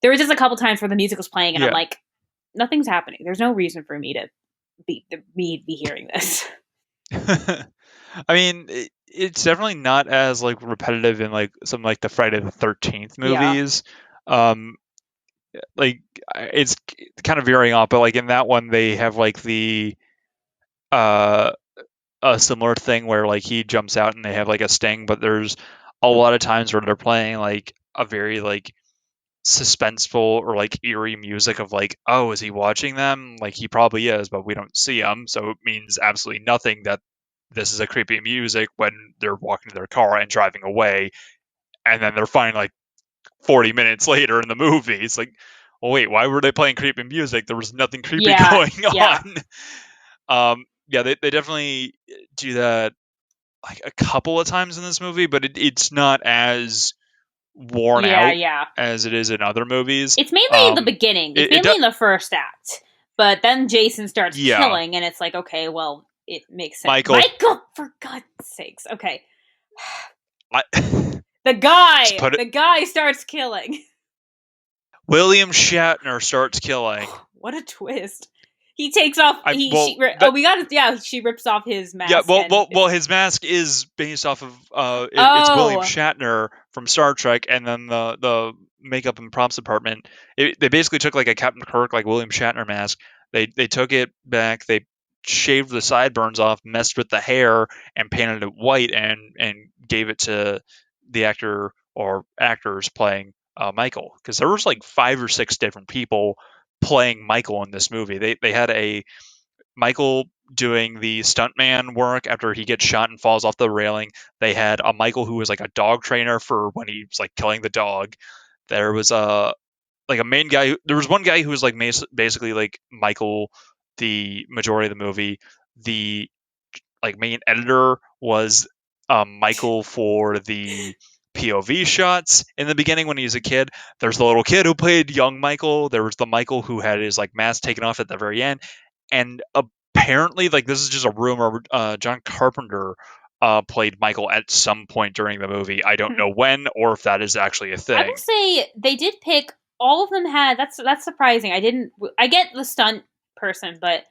B: there was just a couple times where the music was playing and I'm
A: Yeah.
B: like, nothing's happening. There's no reason for me to be hearing this.
A: I mean, it's definitely not as like repetitive in like some like the Friday the 13th
B: Yeah.
A: movies. Um, like it's kind of veering off, but like in that one they have like the uh a similar thing where like he jumps out and they have like a sting, but there's a lot of times where they're playing like a very like suspenseful or like eerie music of like, oh, is he watching them? Like he probably is, but we don't see him, so it means absolutely nothing that this is a creepy music when they're walking to their car and driving away, and then they're fine like 40 minutes later in the movie. It's like, well, wait, why were they playing creepy music? There was nothing creepy
B: Yeah.
A: going
B: Yeah.
A: on. Yeah, they definitely do that like a couple of times in this movie, but it's not as worn
B: Yeah.
A: out
B: Yeah.
A: as it is in other movies.
B: It's mainly in the
A: Um,
B: beginning. It's
A: it, it
B: mainly
A: do-
B: in the first act. But then Jason starts
A: yeah,
B: killing, and it's like, okay, well, it makes sense.
A: Michael,
B: Michael, for God's sakes. Okay.
A: I, just put it.
B: The guy starts killing.
A: William Shatner starts killing.
B: What a twist. He takes off.
A: That,
B: We got it. Yeah, she rips off his mask.
A: yeah,
B: and
A: well, his mask is based off of it's William
B: Oh,
A: Shatner from Star Trek, and then the makeup and props department, they basically took like a Captain Kirk like William Shatner mask. They took it back. They shaved the sideburns off, messed with the hair, and painted it white, and gave it to the actor or actors playing Michael, because there was like 5 or 6 different people playing Michael in this movie. They had a Michael doing the stuntman work after he gets shot and falls off the railing. They had a Michael who was like a dog trainer for when he was like killing the dog. There was a like a main guy. There was one guy who was like basically like Michael the majority of the movie. The like main editor was Michael for the POV shots in the beginning when he was a kid. There's the little kid who played young Michael. There was the Michael who had his like mask taken off at the very end, and apparently, like this is just a rumor. John Carpenter played Michael at some point during the movie. I don't know when or if that is actually a
B: I will
A: thing.
B: say they did pick. All of them had. That's surprising. I didn't. I get the stunt person, but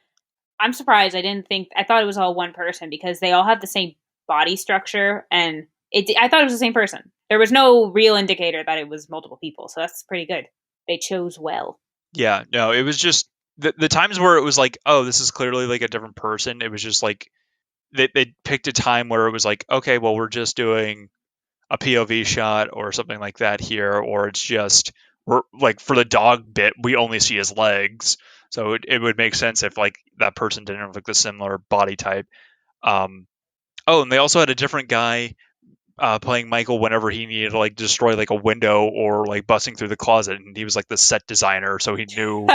B: I'm surprised. I didn't think. I thought it was all one person because they all have the same body structure, and I thought it was the same person. There was no real indicator that it was multiple people, so that's pretty good. They chose well.
A: Yeah, no, it was just the times where it was like, oh, this is clearly like a different person. It was just like they picked a time where it was like, okay, well, we're just doing a POV shot or something like that here, or it's just we're like for the dog bit, we only see his legs, so it would make sense if like that person didn't have like the similar body type. Um, oh, and they also had a different guy playing Michael whenever he needed to like destroy like a window or like busting through the closet, and he was like the set designer, so he knew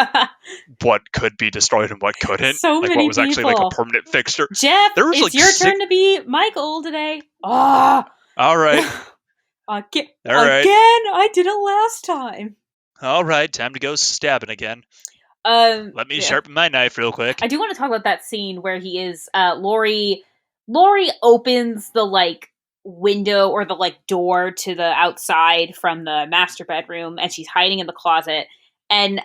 A: what could be destroyed and what couldn't,
B: So
A: like what
B: many
A: was actually like a
B: people.
A: permanent fixture.
B: Jeff,
A: There was
B: it's
A: like
B: your turn to be Michael today. Oh,
A: All right.
B: Again,
A: All right.
B: I did it last time.
A: All right. Time to go stabbing again. Let me
B: Yeah.
A: sharpen my knife real quick.
B: I do want to talk about that scene where he is Laurie opens the like window or the like door to the outside from the master bedroom and she's hiding in the closet. And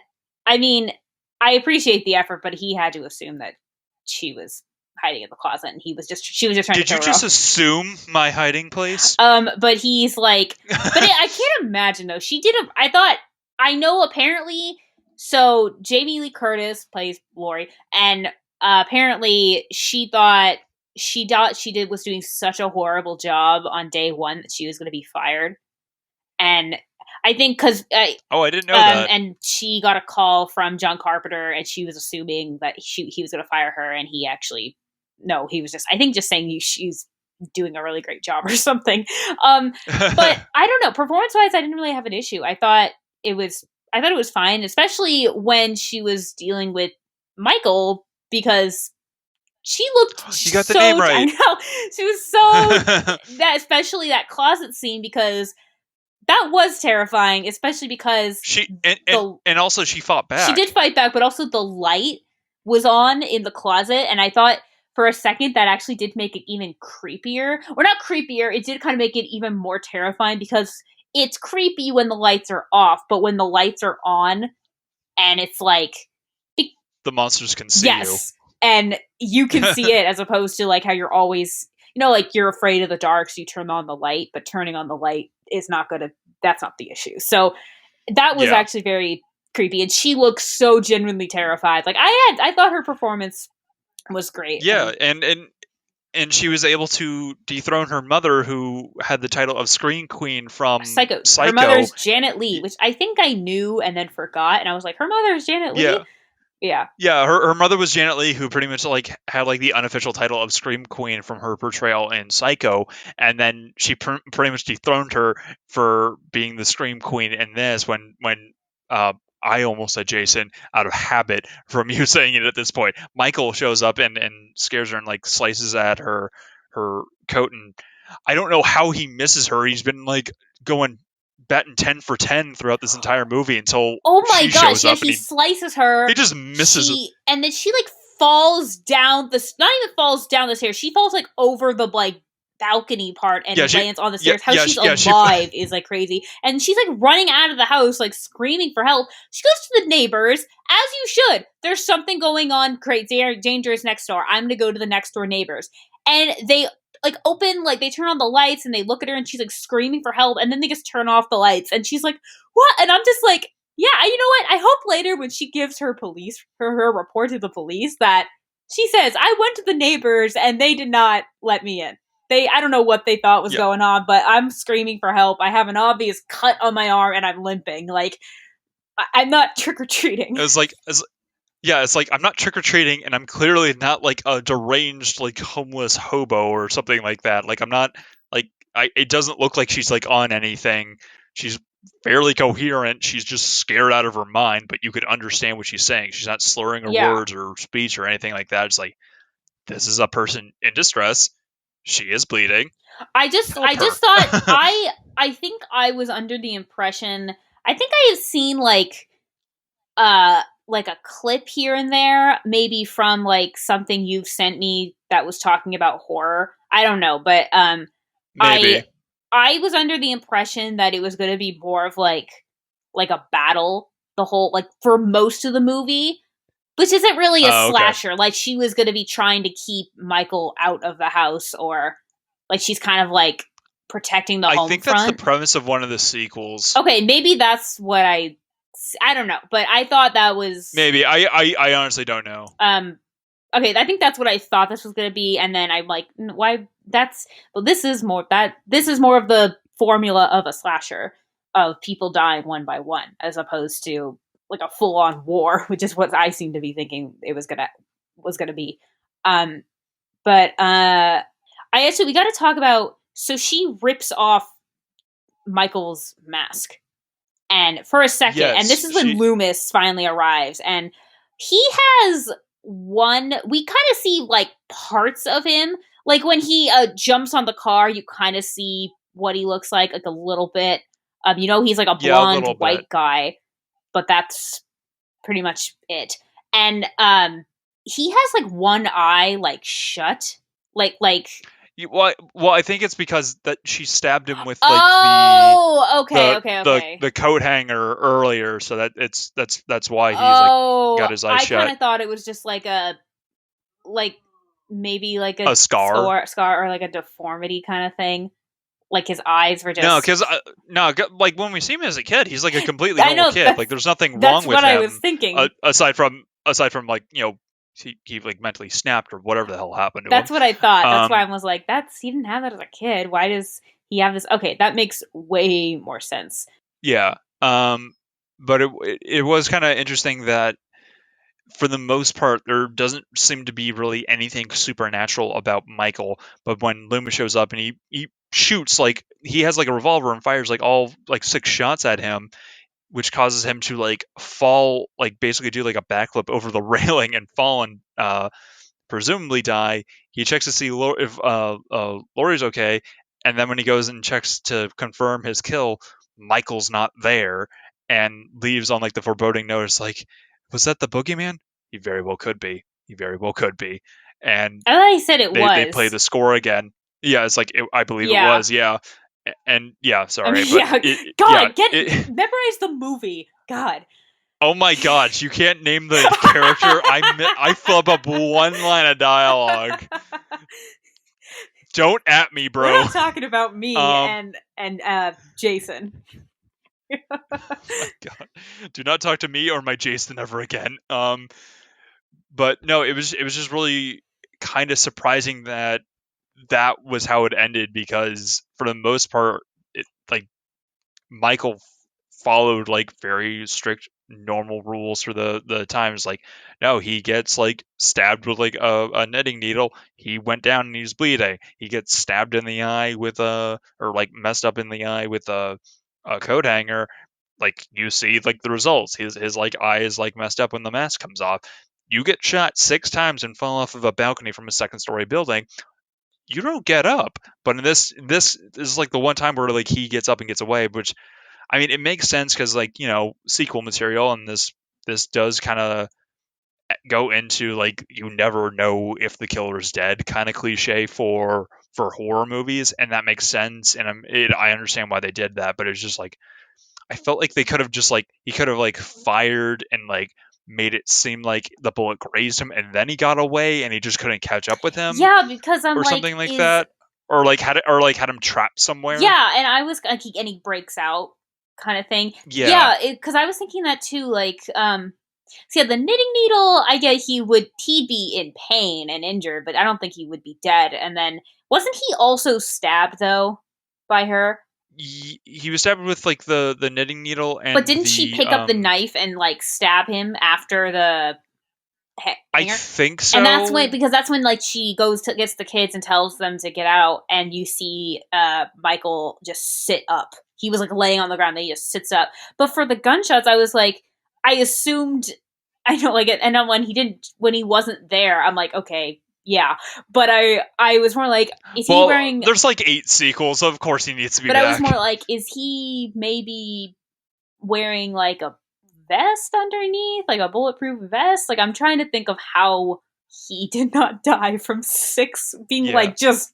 B: I mean, I appreciate the effort, but he had to assume that she was hiding in the closet and she was just trying to
A: Did you
B: throw her
A: just
B: off.
A: assume my hiding place?
B: But he's like, I can't imagine though. I thought, I know apparently, so Jamie Lee Curtis plays Lori, and apparently she was doing such a horrible job on day one that she was going to be fired. And I think because
A: Oh, I didn't know that.
B: and she got a call from John Carpenter, and she was assuming that he was going to fire her, and he actually no, he was just I think just saying she's doing a really great job or something. But I don't know. Performance wise, I didn't really have an issue. I thought it was fine, especially when she was dealing with Michael because she looked
A: You got the
B: so
A: name
B: I
A: right.
B: know she was so that especially that closet scene because that was terrifying, especially because
A: she
B: the
A: and also she fought
B: she
A: back.
B: did fight back, but also the light was on in the closet, and I thought for a second that actually did make it even creepier. Or not creepier, it did kind of make it even more terrifying because it's creepy when the lights are off, but when the lights are on and it's like
A: The monsters can see you.
B: yes, and you can see it as opposed to like how you're always like you're afraid of the dark, so you turn on the light, but turning on the light is not gonna that's not the issue. So that was
A: Yeah.
B: actually very creepy, and she looked so genuinely terrified. Like I thought her performance was great.
A: Yeah, and she was able to dethrone her mother, who had the title of Scream Queen from
B: Psycho. Her
A: Psycho.
B: mother's Janet Leigh, which I think I knew and then forgot, and I was like, her mother's Janet Leigh.
A: Yeah,
B: Yeah,
A: yeah. Her mother was Janet Leigh, who pretty much like had like the unofficial title of Scream Queen from her portrayal in Psycho, and then she pretty much dethroned her for being the Scream Queen in this. When uh, I almost said Jason out of habit from you saying it at this point. Michael shows up and scares her and like slices at her coat, and I don't know how he misses her. He's been like going batting 10 for 10 throughout this entire movie until
B: oh my
A: she
B: gosh,
A: shows
B: yeah,
A: up, and
B: he slices her.
A: he just misses it.
B: And then she like falls down the not even falls down the stairs. She falls like over the like balcony part and
A: Yeah, she
B: lands on the
A: yeah
B: stairs. How
A: yeah
B: she's
A: she
B: alive is like crazy. And she's like running out of the house, like screaming for help. She goes to the neighbors, as you should. There's something going on crazy dangerous next door. I'm gonna go to the next door neighbors. And they like open like they turn on the lights and they look at her and she's like screaming for help and then they just turn off the lights and she's like, what? And I'm just like, yeah, you know what? I hope later when she gives her her report to the police that she says, I went to the neighbors and they did not let me in. I don't know what they thought was
A: yeah.
B: going on, but I'm screaming for help. I have an obvious cut on my arm and I'm limping. Like, I'm not trick or treating.
A: It's like it's like I'm not trick or treating, and I'm clearly not like a deranged like homeless hobo or something like that. Like I'm not like it doesn't look like she's like on anything. She's fairly coherent. She's just scared out of her mind, but you could understand what she's saying. She's not slurring her
B: Yeah.
A: words or speech or anything like that. It's like this is a person in distress. She is bleeding.
B: I
A: Help her.
B: just thought I think I was under the impression I think I have seen like a clip here and there, maybe from like something you've sent me that was talking about horror. I don't know, but
A: Maybe.
B: I was under the impression that it was going to be more of like a battle the whole like for most of the movie, which isn't really a
A: Oh, okay.
B: slasher. Like she was going to be trying to keep Michael out of the house or like she's kind of like protecting the
A: I
B: home
A: think that's the
B: front.
A: premise of one of the sequels.
B: Okay, maybe that's what I don't know, but I thought that was
A: Maybe. I honestly don't know.
B: Okay, I think that's what I thought this was going to be and then I'm like, why this is more of the formula of a slasher of people dying one by one as opposed to like a full-on war, which is what I seem to be thinking it was going to be. Um but we got to talk about so she rips off Michael's mask. And for a second, and this
A: Yes,
B: is when Loomis finally arrives, and he has we kind of see like parts of him. Like when he jumps on the car, you kind of see what he looks like a little bit. He's like a
A: Yeah, a
B: blonde
A: little bit.
B: white guy, but that's pretty much it. And he has like one eye like shut, like.
A: Well, I think it's because that she stabbed him with like
B: Oh, okay,
A: the
B: okay,
A: the
B: okay.
A: the coat hanger earlier, so that's why he's like got
B: Oh,
A: his eyes
B: I kind
A: shut.
B: of thought it was just like maybe like a
A: A scar.
B: scar or like a deformity kind of thing. Like his eyes were
A: No,
B: just.
A: because no, like when we see him as a kid, he's like a completely
B: I
A: normal
B: know
A: kid. Like there's nothing
B: that's
A: wrong with
B: what I was
A: him
B: thinking.
A: aside from like he like mentally snapped or whatever the hell happened to him.
B: That's what I thought. That's why
A: Um,
B: I was like, that's he didn't have that as a kid. Why does he have this? Okay, that makes way more sense.
A: yeah. But it was kind of interesting that for the most part, there doesn't seem to be really anything supernatural about Michael. But when Loomis shows up and he shoots, like he has like a revolver and fires like all like 6 shots at him, which causes him to like fall, like basically do like a backflip over the railing and fall and presumably die. He checks to see if Laurie's okay, and then when he goes and checks to confirm his kill, Michael's not there, and leaves on like the foreboding notice, like, was that the boogeyman? He very well could be. He very well could be. And
B: I thought he said it
A: they play
B: was.
A: the score again. Yeah, it's like I believe it
B: Yeah.
A: was. Yeah, and yeah,
B: I
A: sorry,
B: mean,
A: but
B: yeah.
A: yeah,
B: God,
A: it,
B: memorize the movie. God.
A: oh my gosh, you can't name the character. I flub up one line of dialogue. Don't at me,
B: We're
A: bro.
B: not talking about me
A: Um,
B: and Jason.
A: my God, do not talk to me or my Jason ever again. But no, it was just really kind of surprising that that was how it ended because for the most part, like Michael followed like very strict normal rules for the times. Like, no, he gets like stabbed with like a knitting needle. He went down and he's bleeding. He gets stabbed in the eye with a or like messed up in the eye with a coat hanger. Like you see like the results. His like eye is like messed up when the mask comes off. You get shot 6 times and fall off of a balcony from a second-story building. You don't get up. But in this is like the one time where like he gets up and gets away, which I mean, it makes sense because like sequel material, and this does kind of go into like you never know if the killer's dead kind of cliche for horror movies, and that makes sense. And I understand why they did that, but it's just like I felt like they could have just like he could have like fired and like made it seem like the bullet grazed him and then he got away and he just couldn't catch up with him
B: Yeah, because I'm
A: or
B: like,
A: something like
B: is
A: that, or like had him trapped somewhere.
B: yeah, and I was like, and he breaks out, kind of thing.
A: Yeah,
B: Yeah, because I was thinking that too. Like, so yeah, the knitting needle. I get he'd be in pain and injured, but I don't think he would be dead. And then wasn't he also stabbed though by her?
A: he was stabbed with like the knitting needle
B: But
A: and
B: didn't she
A: the
B: pick up the knife and like stab him after the
A: I
B: hanger?
A: think
B: And that's when
A: so.
B: because that's when like she goes to gets the kids and tells them to get out, and you see Michael just sit up. He was like laying on the ground, then he just sits up. But for the gunshots, I was like, I assumed I know like it, and then when he wasn't there, I'm like, okay, yeah. But I was more like, is he
A: Well,
B: wearing?
A: there's like 8 sequels, so of course he needs to be
B: But I was more
A: back.
B: like, is he maybe wearing like a vest underneath, like a bulletproof vest? Like I'm trying to think of how he did not die from six being
A: Yeah,
B: like just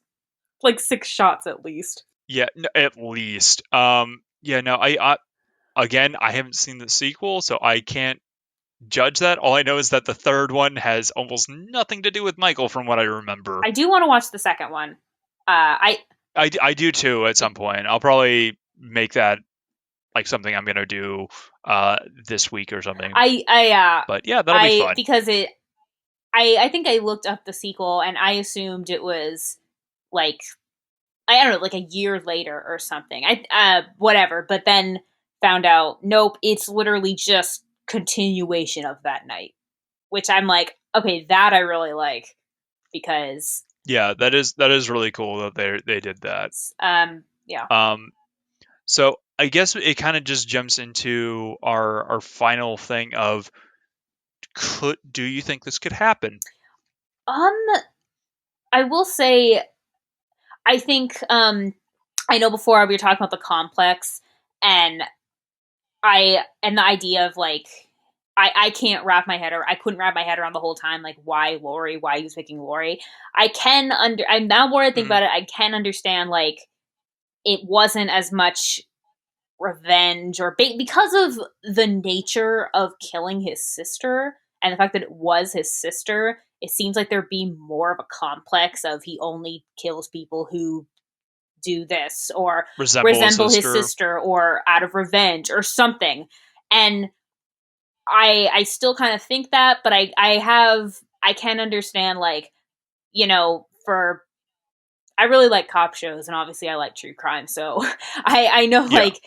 B: like 6 shots at least.
A: yeah, at least. Yeah, no, again, I haven't seen the sequel, so I can't judge that. All I know is that the third one has almost nothing to do with Michael, from what I remember.
B: I do want to watch the second one. I
A: I do too at some point. I'll probably make that like something I'm gonna do this week or something. But yeah, that'll be
B: I
A: fun.
B: because it I think I looked up the sequel and I assumed it was like I don't know, like a year later or something. I whatever, but then found out nope, it's literally just continuation of that night, which I'm like, okay, that I really like because
A: Yeah, that is really cool that they did that.
B: yeah.
A: Um, so I guess it kind of just jumps into our final thing of could do you think this could happen?
B: Um I will say I think I know before we were talking about the complex, and the idea of like I can't wrap my head or I couldn't wrap my head around the whole time like why he was picking Laurie. I'm now more I think
A: Mhm.
B: about it, I can understand like it wasn't as much revenge or because of the nature of killing his sister and the fact that it was his sister. It seems like there'd be more of a complex of he only kills people who do this or
A: Resemble a
B: resemble his
A: sister.
B: sister or out of revenge or something. And I still kind of think that, but I can understand like, for I really like cop shows and obviously I like true crime. So I know
A: Yeah.
B: like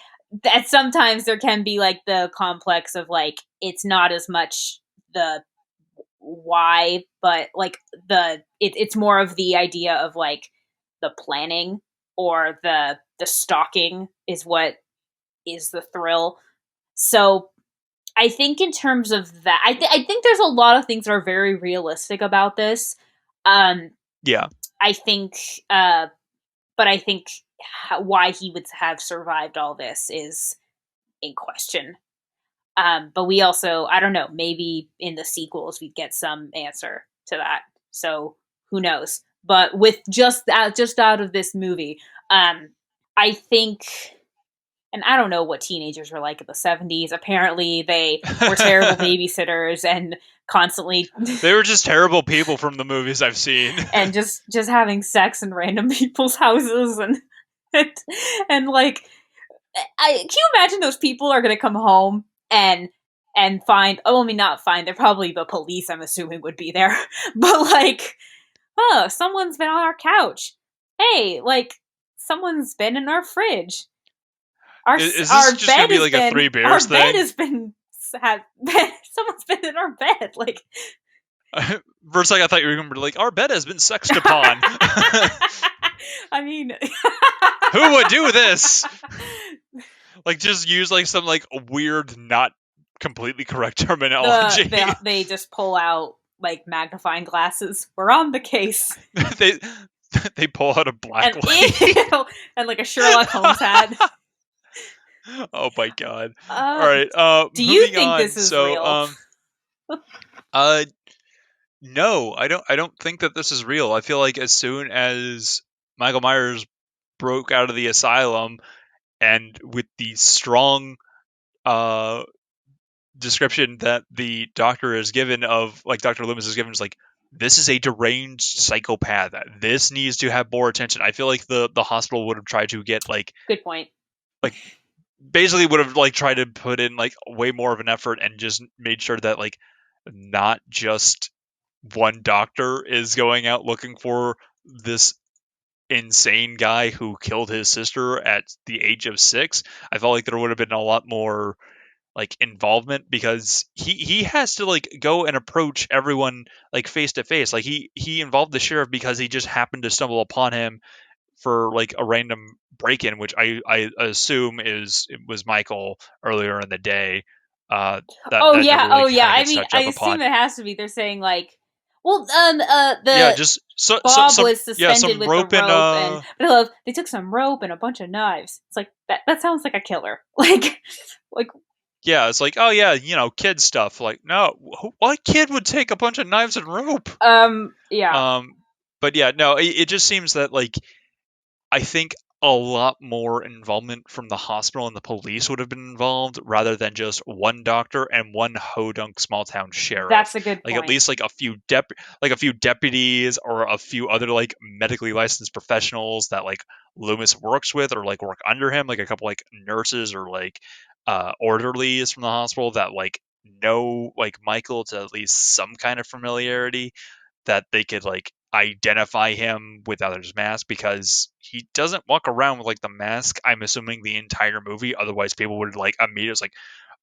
B: that sometimes there can be like the complex of like it's not as much the why, but like it's more of the idea of like the planning or the stalking is what is the thrill. So I think in terms of that, I think there's a lot of things that are very realistic about this. Um,
A: Yeah.
B: I think, but I think why he would have survived all this is in question. But we also, I don't know, maybe in the sequels we get some answer to that. So who knows? But with just out of this movie, um, I think, and I don't know what teenagers were like in the 70s. Apparently, they were terrible babysitters and constantly
A: They were just terrible people from the movies I've seen.
B: and just having sex in random people's houses and, and like can you imagine those people are going to come home and find, oh, I mean not find, they're probably the police I'm assuming would be there. But like, oh, someone's been on our couch. Hey, like someone's been in our fridge.
A: Is this just gonna be like a Three
B: Our
A: Bears
B: bed
A: thing?
B: has been had someone's been in our bed like
A: For a second, I thought you were going to be like, our bed has been sexed upon.
B: I mean
A: Who would do this? Like, just use like some like weird, not completely correct terminology.
B: they just pull out like magnifying glasses. We're on the case.
A: they they pull out a black
B: And
A: light.
B: and like a Sherlock Holmes hat.
A: Oh my god! All
B: Uh,
A: right,
B: do you
A: moving
B: think
A: on.
B: this is
A: So,
B: real?
A: uh, no, I don't. I don't think that this is real. I feel like as soon as Michael Myers broke out of the asylum, and with the strong uh description that the doctor is given of like Dr. Loomis is given is like this is a deranged psychopath. This needs to have more attention. I feel like the hospital would have tried to get
B: Good point.
A: like basically would have like tried to put in like way more of an effort and just made sure that like not just one doctor is going out looking for this insane guy who killed his sister at the age of 6. I felt like there would have been a lot more like involvement because he has to like go and approach everyone like face to face. Like he involved the sheriff because he just happened to stumble upon him for like a random break-in, which I assume it was Michael earlier in the day. That never really
B: Oh yeah.
A: kind of
B: I
A: gets
B: mean,
A: touched
B: I
A: up
B: assume
A: upon.
B: it has to be. They're saying like, well,
A: Yeah,
B: the
A: just
B: Bob
A: some
B: was suspended
A: some
B: with the
A: rope and
B: rope, and but I love they took some rope and a bunch of knives. It's like that sounds like a killer. Like
A: yeah, it's like, oh yeah, kid stuff. Like, no, what kid would take a bunch of knives and rope?
B: yeah,
A: Um, but yeah, no, it just seems that like I think a lot more involvement from the hospital and the police would have been involved rather than just one doctor and one hodunk small town
B: that's
A: sheriff.
B: a good
A: Like at
B: point.
A: least like a few deputies or a few other like medically licensed professionals that like Loomis works with or like work under him, like a couple like nurses or like orderlies from the hospital that like know like Michael to at least some kind of familiarity that they could like identify him without his mask because he doesn't walk around with like the mask. I'm assuming the entire movie. Otherwise, people would like immediately like,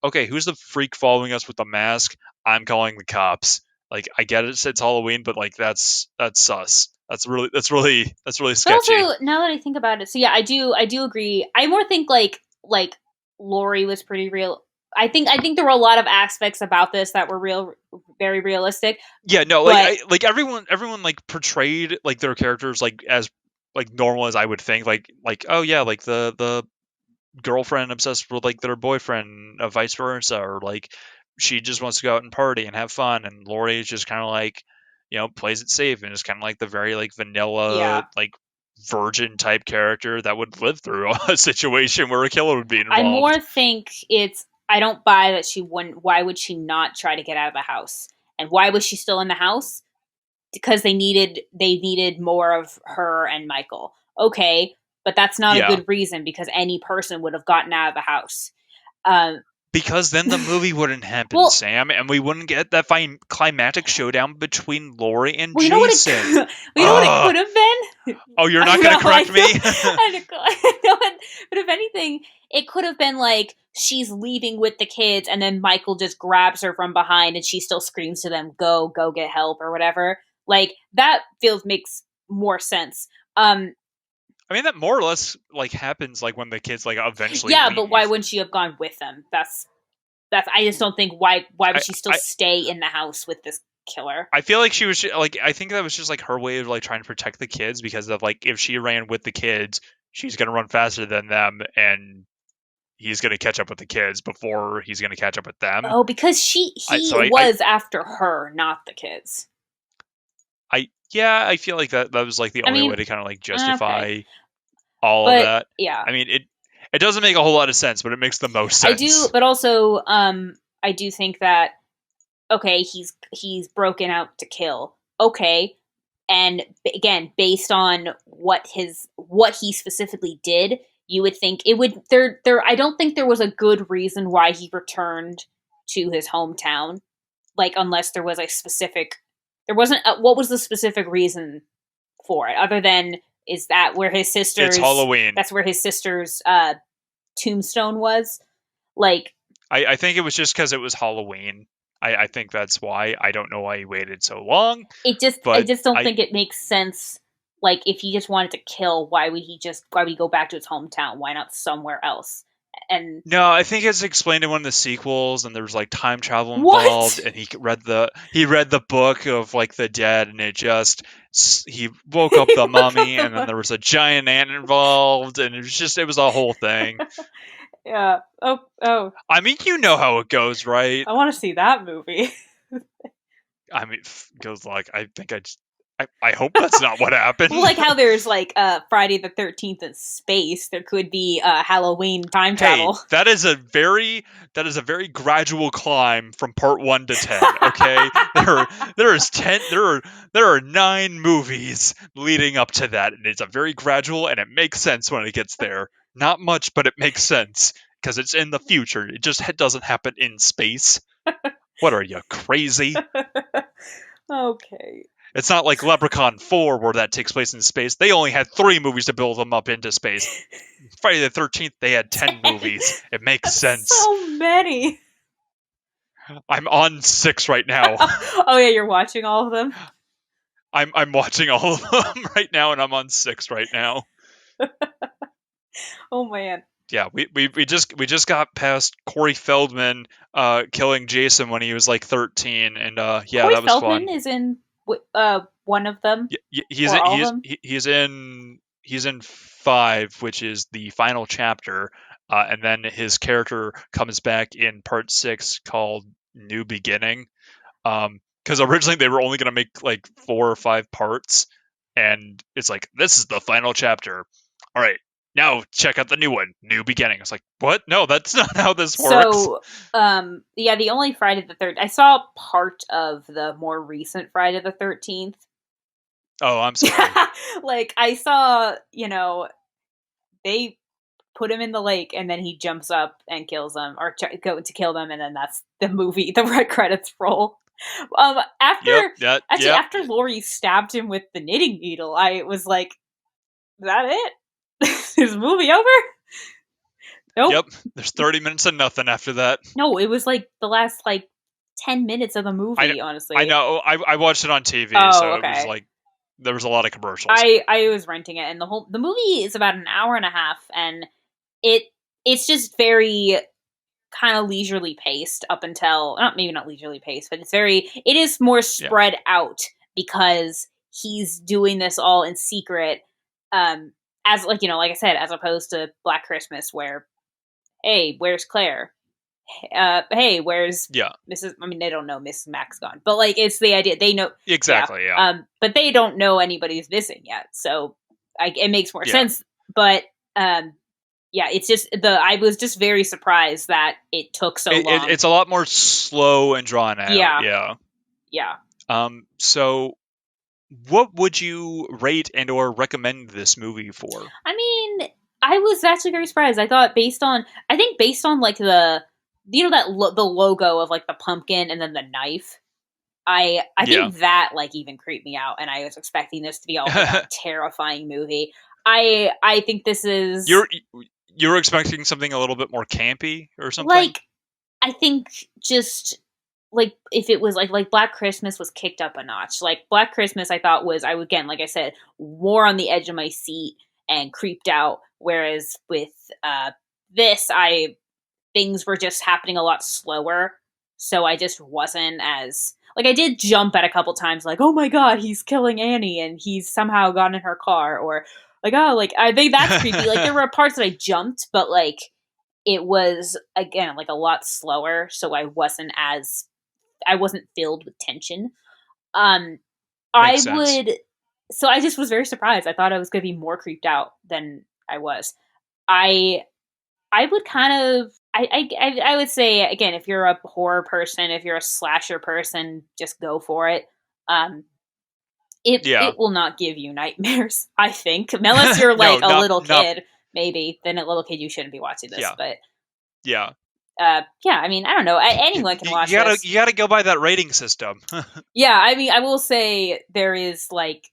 A: okay, who's the freak following us with the mask? I'm calling the cops. Like, I get it, it's Halloween, but like that's sus. That's really
B: But
A: sketchy.
B: also, now that I think about it, so yeah, I do agree. I more think like Lori was pretty real. I think there were a lot of aspects about this that were very realistic.
A: Yeah, no, like
B: But
A: I like everyone like portrayed like their characters like as like normal as I would think. Like oh yeah, like the girlfriend obsessed with like their boyfriend, vice versa, or like she just wants to go out and party and have fun, and Lori is just kind of like, plays it safe and is kind of like the very like vanilla
B: Yeah.
A: like virgin type character that would live through a situation where a killer would be
B: I
A: involved.
B: more think I don't buy that she wouldn't. Why would she not try to get out of the house? And why was she still in the house? Because they needed more of her and Michael. Okay, but that's not a
A: Yeah,
B: good reason because any person would have gotten out of the house. Um,
A: because then the movie wouldn't happen,
B: well,
A: Sam, and we wouldn't get that climactic showdown between Lori and
B: well, you know what
A: Jason.
B: you know what it
A: Ugh.
B: could have been.
A: Oh, you're
B: I
A: not gonna
B: know,
A: correct me?
B: I know, but if anything, it could have been like she's leaving with the kids, and then Michael just grabs her from behind, and she still screams to them, go get help," or whatever. Like that feels makes more sense. Um,
A: I mean, that more or less like happens like when the kids like eventually
B: yeah, but why
A: leave.
B: wouldn't she have gone with them? That's. I just don't think why
A: I,
B: would she still
A: I
B: stay in the house with this killer?
A: I feel like she was like, I think that was just like her way of like trying to protect the kids, because of like if she ran with the kids, she's gonna run faster than them, and he's gonna catch up with the kids before he's gonna catch up with them.
B: Oh, because
A: I
B: he
A: so I
B: was after her, not the kids.
A: I yeah, I feel like that was like the
B: I
A: only way
B: mean,
A: to kind of like
B: okay,
A: justify all of
B: but
A: that.
B: yeah,
A: I mean, it doesn't make a whole lot of sense, but it makes the most
B: I do.
A: sense.
B: But also, I do think that okay, he's broken out to kill. Okay, and again, based on what he specifically did, you would think it would there. I don't think there was a good reason why he returned to his hometown, like unless there was a specific. There wasn't. What was the specific reason for it, other than is that where his
A: It's
B: sister's
A: Halloween.
B: that's where his sister's tombstone was? Like
A: I think it was just because it was Halloween. I think that's why. I don't know why he waited so long,
B: I
A: but
B: just don't
A: I
B: think it makes sense. Like if he just wanted to kill, why would he go back to his hometown? Why not somewhere else? And
A: no, I think it's explained in one of the sequels, and there was like time travel involved,
B: what?
A: and he read the book of like the dead, and it just he woke up the mummy, and then there was a giant ant involved, and it was a whole thing.
B: Yeah. Oh,
A: I mean, you know how it goes, right?
B: I want to see that movie.
A: I mean, goes like I think I hope that's not what
B: Well,
A: happened.
B: like how there's like Friday the 13th in space, there could be Halloween time
A: Hey,
B: travel.
A: that is a very gradual climb from part 1 to 10, okay? There is 10 there are 9 movies leading up to that, and it's a very gradual, and it makes sense when it gets there. Not much, but it makes sense because it's in the future. It just doesn't happen in space. What are you, crazy?
B: Okay.
A: It's not like Leprechaun 4 where that takes place in space. They only had 3 movies to build them up into space. Friday the 13th, they had 10 movies. It makes
B: That's
A: sense.
B: so many.
A: I'm on 6 right now.
B: Oh yeah, you're watching all of them.
A: I'm watching all of them right now, and I'm on 6 right now.
B: Oh man.
A: Yeah, we just got past Corey Feldman killing Jason when he was like 13, and yeah,
B: Corey
A: that was
B: Feldman
A: fun.
B: is in one of them
A: He's
B: or all of them.
A: he's in 5, which is the final chapter, and then his character comes back in part 6 called New Beginning. Because originally they were only going to make like 4 or 5 parts, and it's like, this is the final chapter. All right, now check out the new one, New Beginning. It's like, what? No, that's not how this works.
B: So, yeah, the only Friday the Third I saw part of the more recent Friday the 13th.
A: Oh, I'm sorry.
B: Like I saw, they put him in the lake and then he jumps up and kills them or go to kill them and then that's the movie. The red credits roll.
A: Yep,
B: Actually
A: yep,
B: after Laurie stabbed him with the knitting needle, I was like, is that it? Is the movie over? Nope.
A: yep. There's 30 minutes of nothing after that.
B: No, it was like the last like 10 minutes of the movie,
A: I
B: honestly.
A: know. I watched it on TV,
B: Oh,
A: so it was
B: okay.
A: like there was a lot of commercials.
B: I was renting it and the movie is about an hour and a half and it it's just very kind of leisurely paced up until not maybe not leisurely paced, but it is more
A: Yeah,
B: spread out because he's doing this all in secret As like like I said, as opposed to Black Christmas, where hey, where's Claire? Hey, where's
A: Yeah,
B: Mrs. I mean, they don't know Mrs. Mac's gone, but like it's the idea they know, yeah.
A: exactly. Yeah,
B: But they don't know anybody's missing yet, so it makes more
A: yeah.
B: sense. But yeah, it's just I was just very surprised that it took so long.
A: It's a lot more slow and drawn out.
B: Yeah,
A: Yeah.
B: yeah.
A: So what would you rate and or recommend this movie for?
B: I mean, I was actually very surprised. I think based on like that the logo of like the pumpkin and then the knife. I
A: Yeah.
B: think that like even creeped me out, and I was expecting this to be also a terrifying movie. I think this is
A: You're expecting something a little bit more campy or something?
B: like I think just like if it was like Black Christmas was kicked up a notch. Like Black Christmas, I thought was I would again like I said more on the edge of my seat and creeped out. Whereas with this, I things were just happening a lot slower, so I just wasn't as like I did jump at a couple times, like oh my god, he's killing Annie and he's somehow gone in her car, or like oh like I think that's creepy. Like there were parts that I jumped, but like it was again like a lot slower, so I wasn't filled with tension. Um,
A: Makes
B: I
A: sense.
B: would. So I just was very surprised. I thought I was going to be more creeped out than I was. I I would kind of. I would say again, if you're a horror person, if you're a slasher person, just go for it. Um,
A: Yeah.
B: it will not give you nightmares. I think unless you're like
A: No,
B: a
A: not
B: little
A: not
B: kid, maybe then a little kid you shouldn't be watching this.
A: yeah.
B: But
A: Yeah.
B: yeah, I mean I don't know. Anyone can watch this.
A: You gotta go by that rating system.
B: Yeah, I mean I will say there is like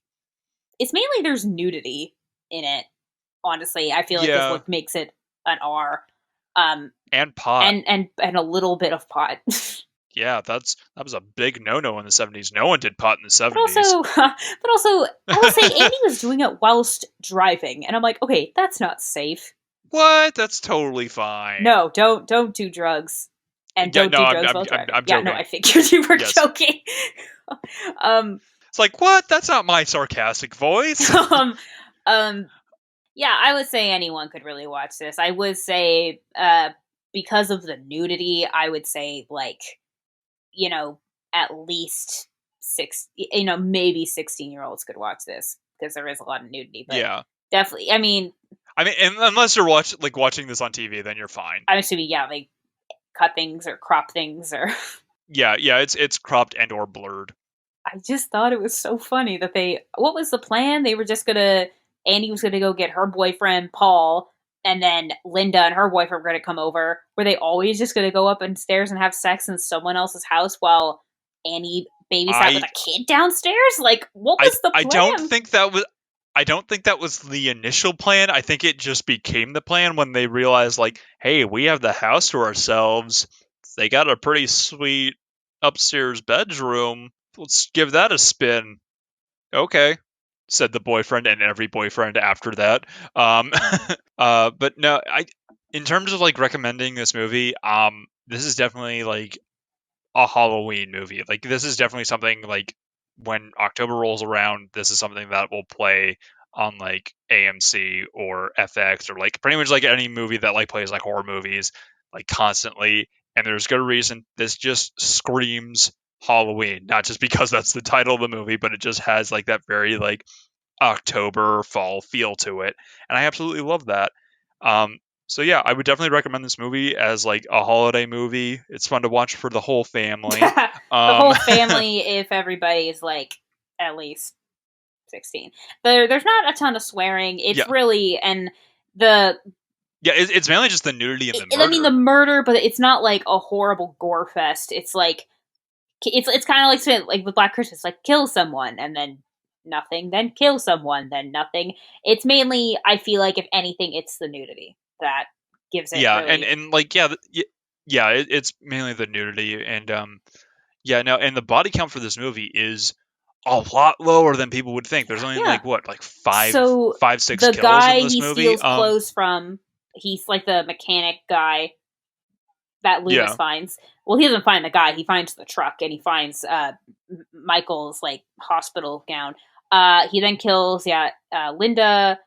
B: it's mainly there's nudity in it. Honestly, I feel like is
A: Yeah.
B: what makes it an R. Um,
A: And pot.
B: and a little bit of pot.
A: Yeah, that was a big no-no in the 70s. No one did pot in the
B: But
A: 70s.
B: also, I will say Andy was doing it whilst driving, and I'm like, okay, that's not safe.
A: What? That's totally fine.
B: No, don't do drugs, and
A: Yeah,
B: don't
A: no,
B: do drugs while
A: I'm
B: driving. Yeah, no,
A: joking.
B: I figured you were
A: Yes.
B: joking. um,
A: It's like, what? That's not my sarcastic voice.
B: um, um, yeah, I would say anyone could really watch this. I would say, because of the nudity, I would say like you know, at least maybe 16-year-olds could watch this because there is a lot of nudity, but
A: Yeah.
B: definitely, I mean,
A: Unless you're watching this on TV, then you're fine.
B: I'm assuming, yeah, they cut things or crop things or.
A: Yeah, it's cropped and or blurred.
B: I just thought it was so funny that what was the plan? They were just Annie was gonna go get her boyfriend, Paul, and then Linda and her boyfriend were gonna come over. Were they always just gonna go up stairs and have sex in someone else's house while Annie babysat with
A: I
B: a kid downstairs? Like, what was the
A: I don't
B: plan?
A: think that was I don't think that was the initial plan. I think it just became the plan when they realized, like, hey, we have the house to ourselves. They got a pretty sweet upstairs bedroom. Let's give that a spin. Okay, said the boyfriend and every boyfriend after that. But no, in terms of like recommending this movie, this is definitely like a Halloween movie. Like this is definitely something like when October rolls around, this is something that will play on like AMC or FX or like pretty much like any movie that like plays like horror movies like constantly. And there's good reason. This just screams Halloween, not just because that's the title of the movie, but it just has like that very like October fall feel to it, and I absolutely love that. Um, so yeah, I would definitely recommend this movie as like a holiday movie. It's fun to watch for the whole family.
B: The
A: Um,
B: whole family, if everybody is like at least 16. There's not a ton of swearing. It's
A: yeah,
B: really and the
A: yeah, it's mainly just the nudity and the
B: I mean the
A: murder.
B: murder, but it's not like a horrible gore fest. It's like it's kind of like with Black Christmas, like kill someone and then nothing, then kill someone, then nothing. It's mainly I feel like if anything, it's the nudity that gives it
A: Yeah,
B: really.
A: and like yeah, it's mainly the nudity and yeah, no, and the body count for this movie is a lot lower than people would think. There's only
B: Yeah.
A: like what, like
B: So
A: six
B: the
A: kills in
B: guy
A: this
B: he
A: movie.
B: steals clothes from, he's like the mechanic guy that Loomis
A: Yeah,
B: finds. Well, he doesn't find the guy; he finds the truck, and he finds Michael's like hospital gown. He then kills, Linda,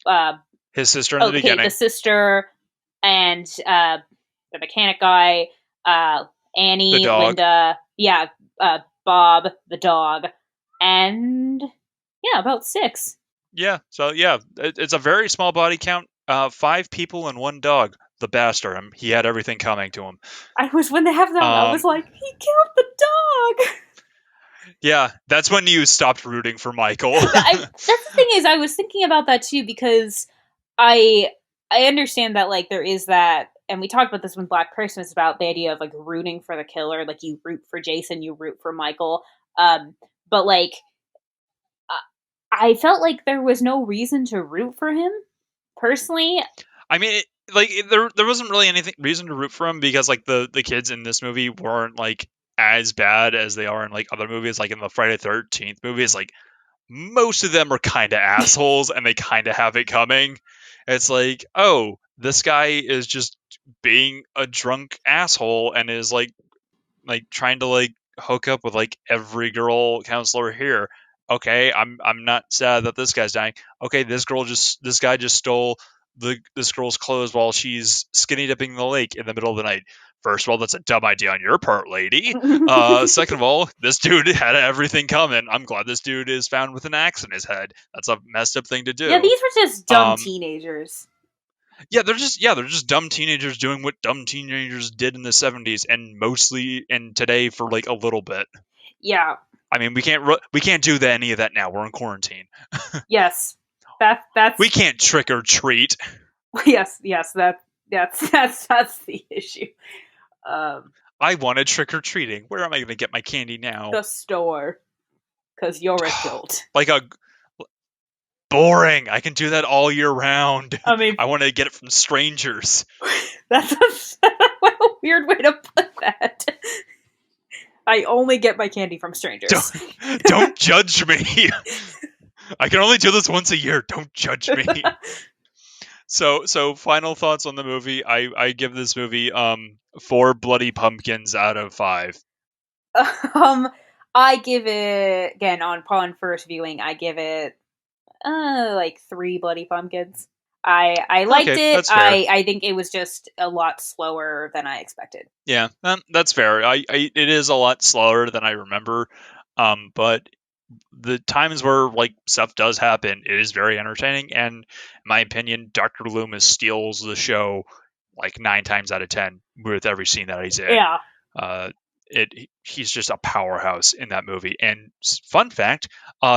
B: uh,
A: His sister in the
B: okay, the
A: beginning.
B: sister, and the mechanic guy,
A: The
B: Annie,
A: dog.
B: Linda, Bob, the dog, and yeah, about six.
A: Yeah. So yeah, it's a very small body count. 5 people and 1 dog. The bastard. He had everything coming to him.
B: I was when they have that, I was
A: Um,
B: like, he killed the dog.
A: yeah, that's when you stopped rooting for Michael.
B: That's the thing is, I was thinking about that too because I I understand that like there is that, and we talked about this when Black Christmas about the idea of like rooting for the killer, like you root for Jason, you root for Michael, but like I felt like there was no reason to root for him personally.
A: I mean, there wasn't really anything reason to root for him because like the kids in this movie weren't like as bad as they are in like other movies, like in the Friday 13th movies. Like most of them are kind of assholes and they kind of have it coming. It's like, oh, this guy is just being a drunk asshole and is like trying to like hook up with like every girl counselor here. Okay, I'm not sad that this guy's dying. Okay, this guy just stole this girl's clothes while she's skinny dipping the lake in the middle of the night. First of all, that's a dumb idea on your part, lady. Second of all, this dude had everything coming. I'm glad this dude is found with an axe in his head. That's a messed up thing to
B: Yeah,
A: do.
B: these were just dumb
A: Um,
B: teenagers.
A: they're just dumb teenagers doing what dumb teenagers did in the 70s and mostly in today for like a little bit.
B: Yeah.
A: I mean, we can't do any of that now. We're in quarantine.
B: Yes.
A: We
B: That's
A: can't trick or treat.
B: yes, that's the issue. Um
A: I wanted trick or treating. Where am I going to get my candy now?
B: the store, because you're adult.
A: Like a boring. I can do that all year round.
B: I mean,
A: I want to get it from strangers.
B: that's a weird way to put that. I only get my candy from strangers.
A: Don't judge me. I can only do this once a year. Don't judge me. So final thoughts on the movie. I give this movie 4 bloody pumpkins out of 5.
B: um, I give it again upon first viewing. I give it like 3 bloody pumpkins. I liked
A: Okay,
B: it.
A: that's fair.
B: I think it was just a lot slower than I expected.
A: Yeah, that's fair. It is a lot slower than I remember. But the times where like stuff does happen, it is very entertaining. And in my opinion, Dr. Loomis steals the show like 9 times out of 10 with every scene that he's in.
B: Yeah.
A: Uh, he's just a powerhouse in that movie. And fun fact,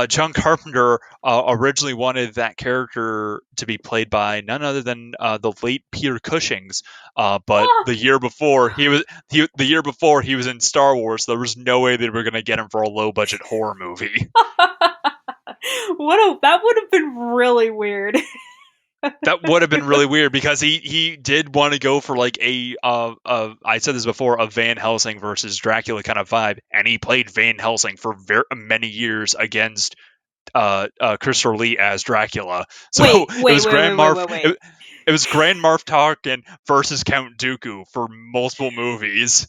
A: John Carpenter originally wanted that character to be played by none other than the late Peter Cushing's. But
B: Ah.
A: the year before he was in Star Wars, there was no way they were going to get him for a low budget horror movie.
B: That would have been really weird.
A: That would have been really weird because he did want to go for like I said this before, a Van Helsing versus Dracula kind of vibe, and he played Van Helsing for many years against Christopher Lee as Dracula. So it was it was Grand Marf Tarkin versus Count Dooku for multiple movies.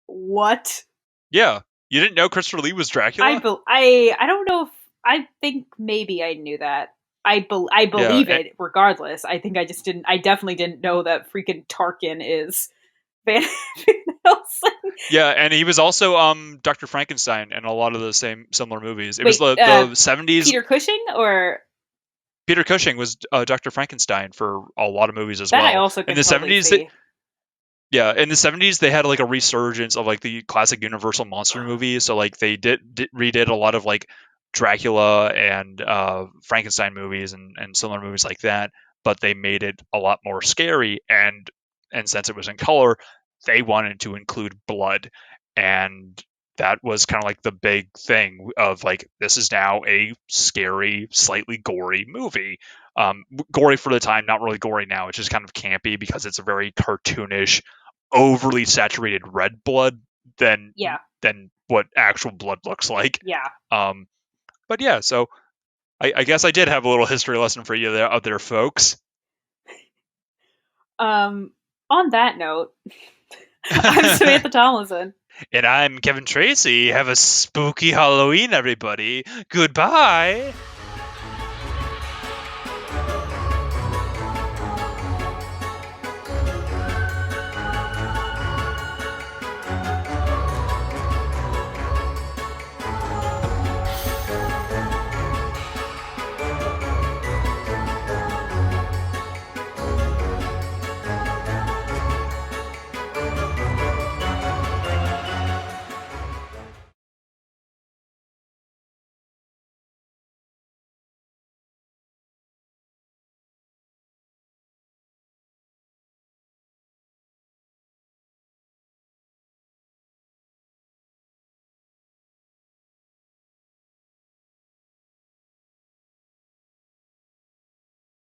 B: What?
A: Yeah, you didn't know Christopher Lee was Dracula?
B: I don't know if I think maybe I knew that. I believe
A: Yeah,
B: it regardless. I think I just didn't. I definitely didn't know that freaking Tarkin is Van Helsing.
A: yeah, and he was also Dr. Frankenstein in a lot of the similar movies. It was
B: Wait,
A: the 70s.
B: Peter Cushing or
A: Peter Cushing was Dr. Frankenstein for a lot of movies as
B: that?
A: well.
B: I also
A: In
B: can
A: the
B: totally
A: 70s,
B: see.
A: yeah, in the 70s they had like a resurgence of like the classic Universal monster movies. So like they redid a lot of like Dracula and Frankenstein movies and similar movies like that, but they made it a lot more scary. And since it was in color, they wanted to include blood, and that was kind of like the big thing of like, this is now a scary, slightly gory movie. Gory for the time, not really gory now. It's just kind of campy because it's a very cartoonish, overly saturated red blood than
B: Yeah.
A: than what actual blood looks like.
B: Yeah.
A: But yeah, so I guess I did have a little history lesson for you there, out there, folks.
B: On that note, I'm Samantha Tomlinson.
A: And I'm Kevin Tracy. Have a spooky Halloween, everybody. Goodbye.